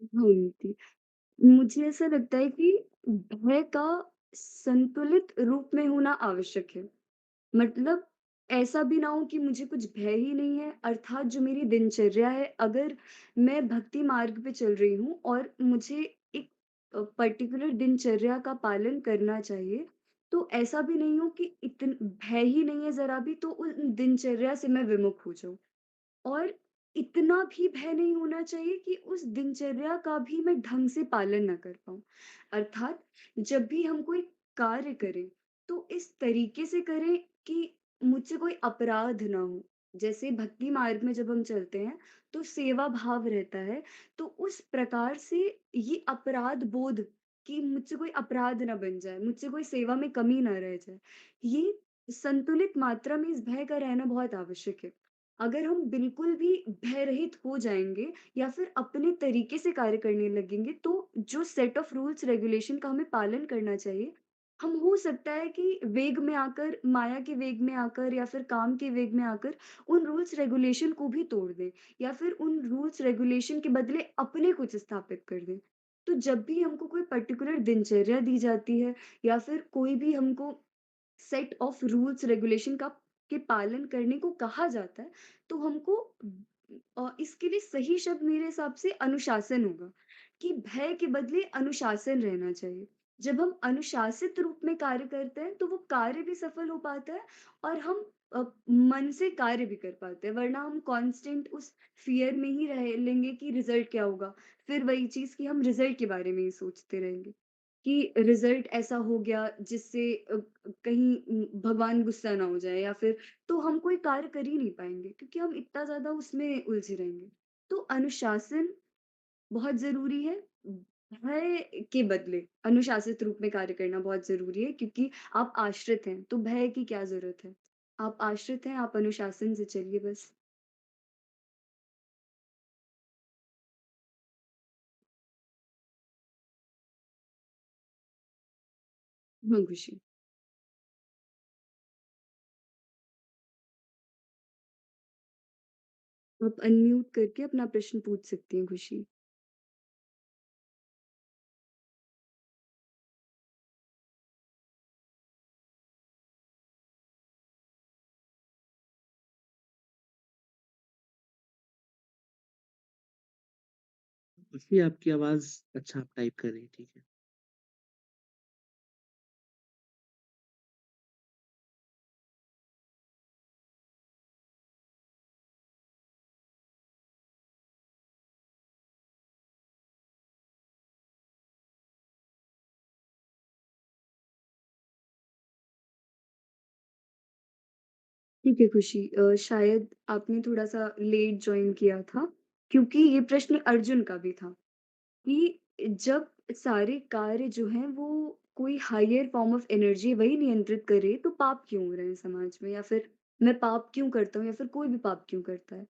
हाँ, उन्नति। मुझे ऐसा लगता है कि भय का संतुलित रूप में होना आवश्यक है। मतलब ऐसा भी ना हो कि मुझे कुछ भय ही नहीं है, अर्थात जो मेरी दिनचर्या है, अगर मैं भक्ति मार्ग पे चल रही हूँ और मुझे एक पर्टिकुलर दिनचर्या का पालन करना चाहिए, तो ऐसा भी नहीं हो कि इतन भय ही नहीं है ज़रा भी, तो उस दिनचर्या से मैं विमुख हो जाऊँ। और इतना भी भय नहीं होना चाहिए कि उस दिनचर्या का भी मैं ढंग से पालन ना कर पाऊँ। अर्थात जब भी हम कोई कार्य करें, तो इस तरीके से करें कि मुझसे कोई अपराध ना हो। जैसे भक्ति मार्ग में जब हम चलते हैं, तो सेवा भाव रहता है, तो उस प्रकार से ये अपराध बोध कि मुझसे कोई अपराध ना बन जाए, मुझसे कोई सेवा में कमी ना रह जाए, ये संतुलित मात्रा में इस भय का रहना बहुत आवश्यक है। अगर हम बिल्कुल भी भय रहित हो जाएँगे या फिर अपने तरीके से कार्य करने लगेंगे, तो जो सेट ऑफ रूल्स रेगुलेशन का हमें पालन करना चाहिए, हम हो सकता है कि वेग में आकर, माया के वेग में आकर या फिर काम के वेग में आकर उन रूल्स रेगुलेशन को भी तोड़ दें या फिर उन रूल्स रेगुलेशन के बदले अपने कुछ स्थापित कर दें। तो जब भी हमको कोई पर्टिकुलर दिनचर्या दी जाती है या फिर कोई भी हमको सेट ऑफ रूल्स रेगुलेशन का के पालन करने को कहा जाता है, तो हमको इसके लिए सही शब्द मेरे हिसाब से अनुशासन होगा, कि भय के बदले अनुशासन रहना चाहिए। जब हम अनुशासित रूप में कार्य करते हैं, तो वो कार्य भी सफल हो पाता है और हम मन से कार्य भी कर पाते हैं, वरना हम कांस्टेंट उस फ़ियर में ही रह लेंगे कि रिज़ल्ट क्या होगा? फिर वही चीज़ कि हम रिज़ल्ट के बारे में ही सोचते रहेंगे। कि रिज़ल्ट ऐसा हो गया जिससे कहीं भगवान गुस्सा ना हो जाए या फिर तो हम कोई कार्य कर ही नहीं पाएँगे क्योंकि हम इतना ज़्यादा उसमें उलझे रहेंगे। तो अनुशासन बहुत ज़रूरी है। भय के बदले अनुशासित रूप में कार्य करना बहुत ज़रूरी है क्योंकि आप आश्रित हैं, तो भय की क्या ज़रूरत है? आप आश्रित हैं, आप अनुशासन से चलिए बस। हाँ, खुशी। आप अनम्यूट करके अपना प्रश्न पूछ सकती हैं खुशी।
खुशी आपकी आवाज़ अच्छा आप टाइप कर रही हैं, ठीक है।
ठीक है खुशी, शायद आपने थोड़ा-सा लेट जॉइन किया था, क्योंकि ये प्रश्न अर्जुन का भी था कि जब सारे कार्य जो हैं वो कोई हायर फॉर्म ऑफ एनर्जी वही नियंत्रित करे, तो पाप क्यों हो रहे हैं समाज में, या फिर मैं पाप क्यों करता हूँ, या फिर कोई भी पाप क्यों करता है।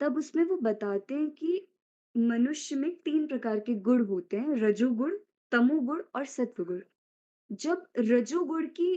तब उसमें वो बताते हैं कि मनुष्य में 3 प्रकार के गुण होते हैं, रजोगुण, तमोगुण और सत्वगुण। जब रजोगुण की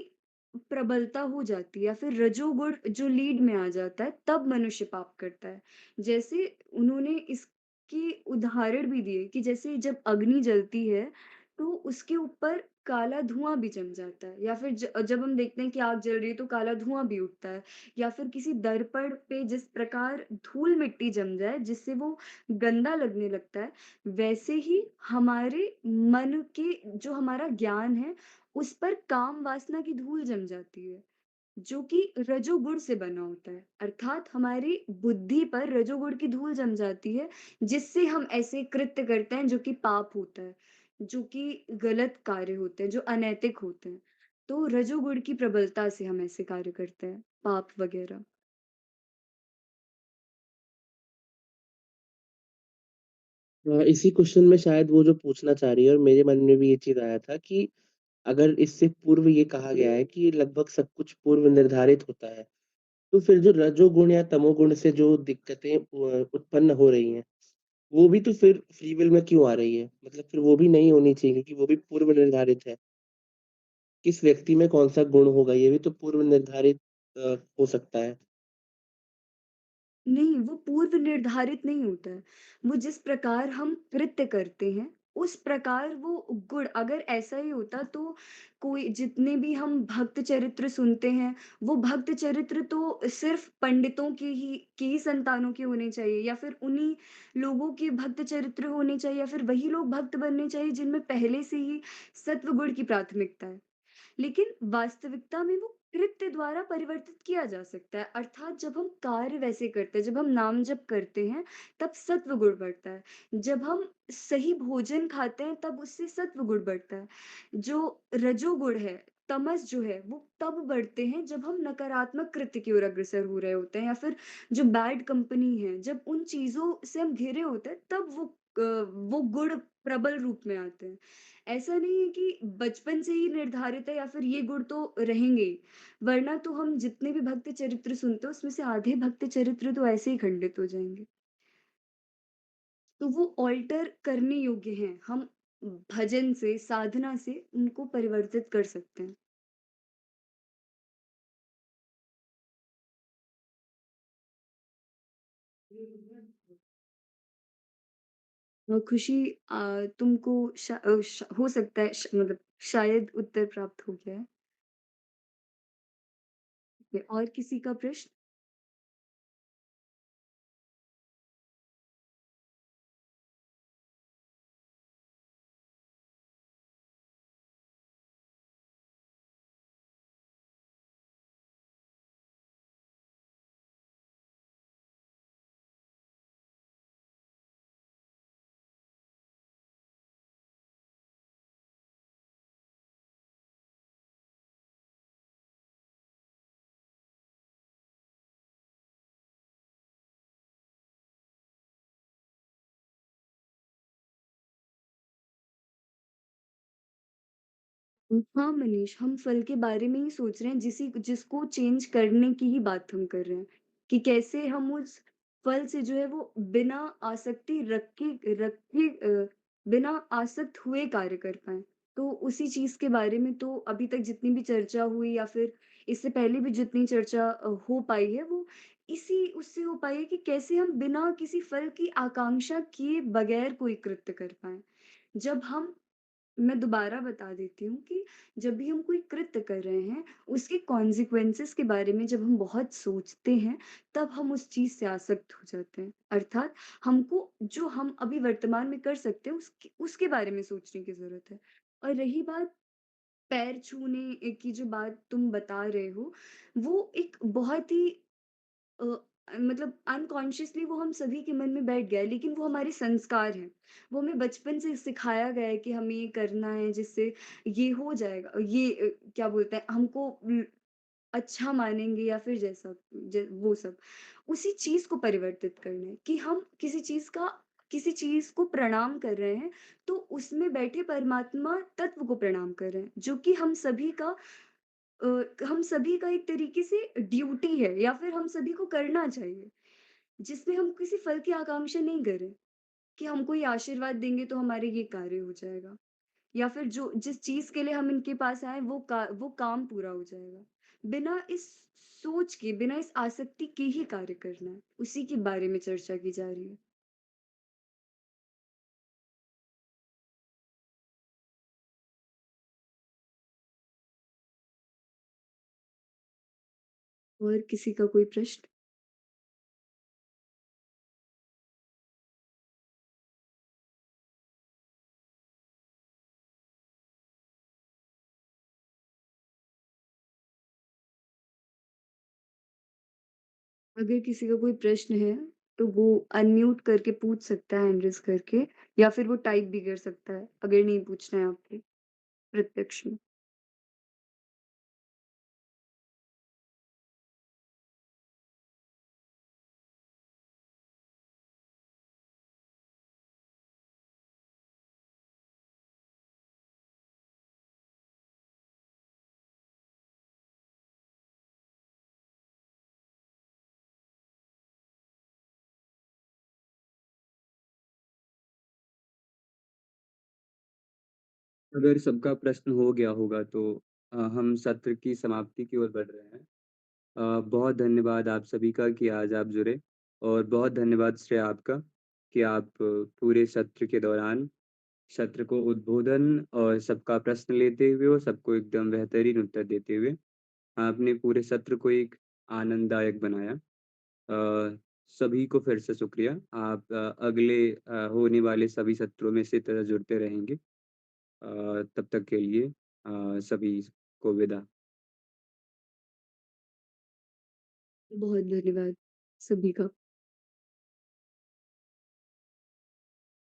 प्रबलता हो जाती है या फिर रजोगुण जो लीड में आ जाता है, तब मनुष्य पाप करता है। जैसे उन्होंने इसके उदाहरण भी दिए कि जैसे जब अग्नि जलती है, तो उसके ऊपर काला धुआँ भी जम जाता है, या फिर जब हम देखते हैं कि आग जल रही है तो काला धुआँ भी उठता है, या फिर किसी दर्पण पे जिस प्रकार धूल-मिट्टी जम जाए जिससे वो गंदा लगने लगता है, वैसे ही हमारे मन के जो हमारा ज्ञान है, उस पर काम वासना की धूल जम जाती है, जो कि रजोगुण से बना होता है। अर्थात हमारी बुद्धि पर रजोगुण की धूल जम जाती है, जिससे हम ऐसे कृत्य करते हैं जो कि पाप होता है, जो कि गलत कार्य होते हैं, जो अनैतिक होते हैं। तो रजोगुण की प्रबलता से हम ऐसे कार्य करते हैं, पाप वगैरह।
इसी क्वेश्चन में शायद वो जो पूछना चाह रही है और मेरे मन में भी ये चीज़ आया था कि अगर इससे पूर्व ये कहा गया है कि लगभग सब कुछ पूर्व निर्धारित होता है, तो फिर जो रजोगुण या तमोगुण से जो दिक्कतें उत्पन्न हो रही हैं, वो भी तो फिर फ्री विल में क्यों आ रही है? मतलब फिर वो भी नहीं होनी चाहिए क्योंकि वो भी पूर्व निर्धारित है। किस व्यक्ति में कौन-सा गुण होगा, ये भी तो पूर्व निर्धारित हो सकता है।
नहीं, वो पूर्व निर्धारित नहीं होता है। वो जिस प्रकार हम कृत्य करते हैं, उस प्रकार वो गुण, अगर ऐसा ही होता तो कोई जितने भी हम भक्त चरित्र सुनते हैं, वो भक्त चरित्र तो सिर्फ़ पंडितों की ही संतानों के होने चाहिए, या फिर उन्हीं लोगों के भक्त चरित्र होने चाहिए, या फिर वही लोग भक्त बनने चाहिए जिनमें पहले से ही सत्व गुण की प्राथमिकता है। लेकिन वास्तविकता में वो कृत्य द्वारा परिवर्तित किया जा सकता है। अर्थात जब हम कार्य वैसे करते हैं, जब हम नाम जप करते हैं, तब सत्व गुण बढ़ता है। जब हम सही भोजन खाते हैं, तब उससे सत्व गुण बढ़ता है। जो रजोगुण है, तमस जो है, वो तब बढ़ते हैं जब हम नकारात्मक कृत्य की ओर अग्रसर हो रहे होते हैं, या फिर जो बैड कंपनी है, जब उन चीज़ों से हम घिरे होते हैं, तब वो गुण प्रबल रूप में आते हैं। ऐसा नहीं है कि बचपन से ही निर्धारित है या फिर ये गुण तो रहेंगे ही, वरना तो हम जितने भी भक्त चरित्र सुनते हैं, उसमें से आधे भक्त चरित्र तो ऐसे ही खंडित हो जाएँगे। तो वो ऑल्टर करने योग्य हैं। हम भजन से, साधना से उनको परिवर्तित कर सकते हैं। खुशी, तुमको हो सकता है मतलब शायद उत्तर प्राप्त हो गया है। और किसी का प्रश्न? हाँ, मनीष, हम फल के बारे में ही सोच रहे हैं, जिसको चेंज करने की ही बात हम कर रहे हैं, कि कैसे हम उस फल से जो है वो बिना आसक्ति बिना आसक्त हुए कार्य कर पाएँ। तो उसी चीज़ के बारे में तो अभी तक जितनी भी चर्चा हुई, या फिर इससे पहले भी जितनी चर्चा हो पाई है, वो इसी उससे हो पाई है कि कैसे हम बिना किसी फल की आकांक्षा किए बगैर कोई कृत्य कर पाएँ। जब हम मैं दोबारा बता देती हूँ कि जब भी हम कोई कृत्य कर रहे हैं, उसके कॉन्सेक्वेंसेज़ के बारे में जब हम बहुत सोचते हैं, तब हम उस चीज़ से आसक्त हो जाते हैं। अर्थात हमको जो हम अभी वर्तमान में कर सकते हैं, उसके उसके बारे में सोचने की ज़रूरत है। और रही बात पैर छूने की जो बात तुम बता रहे हो, वो एक बहुत ही अ, मतलब अनकॉन्शियसली वो हम सभी के मन में बैठ गया है, लेकिन वो हमारे संस्कार हैं। वो हमें बचपन से सिखाया गया है कि हमें ये करना है जिससे ये हो जाएगा। ये क्या बोलते हैं हमको अच्छा मानेंगे या फिर जैसा वो सब। उसी चीज़ को परिवर्तित करना है कि हम किसी चीज़ को प्रणाम कर रहे हैं, तो उसमें बैठे परमात्मा तत्व को प्रणाम कर रहे हैं, जो कि हम सभी का एक तरीके से ड्यूटी है या फिर हम सभी को करना चाहिए, जिसमें हम किसी फल की आकांक्षा नहीं कर रहे, कि हमको ये आशीर्वाद देंगे तो हमारे ये कार्य हो जाएगा या फिर जो जिस चीज़ के लिए हम इनके पास आए वो काम पूरा हो जाएगा। बिना इस सोच के, बिना इस आसक्ति के ही कार्य करना है, उसी के बारे में चर्चा की जा रही है। और किसी का कोई प्रश्न? अगर किसी का कोई प्रश्न है, तो वो अनम्यूट करके पूछ सकता है हैंड रेज़ करके या फिर वो टाइप भी कर सकता है, अगर नहीं पूछना है आपको प्रत्यक्ष में।
अगर सबका प्रश्न हो गया होगा तो हम सत्र की समाप्ति की ओर बढ़ रहे हैं। बहुत धन्यवाद आप सभी का कि आज आप जुड़े और बहुत धन्यवाद श्रेया आपका कि आप पूरे सत्र के दौरान सत्र को उद्बोधन और सबका प्रश्न लेते हुए और सबको एकदम बेहतरीन उत्तर देते हुए आपने पूरे सत्र को एक आनंददायक बनाया। सभी को फिर से शुक्रिया। आप अगले होने वाले सभी सत्रों में इसी तरह जुड़ते रहेंगे। तब तक के लिए सभी को विदा।
बहुत धन्यवाद सभी का।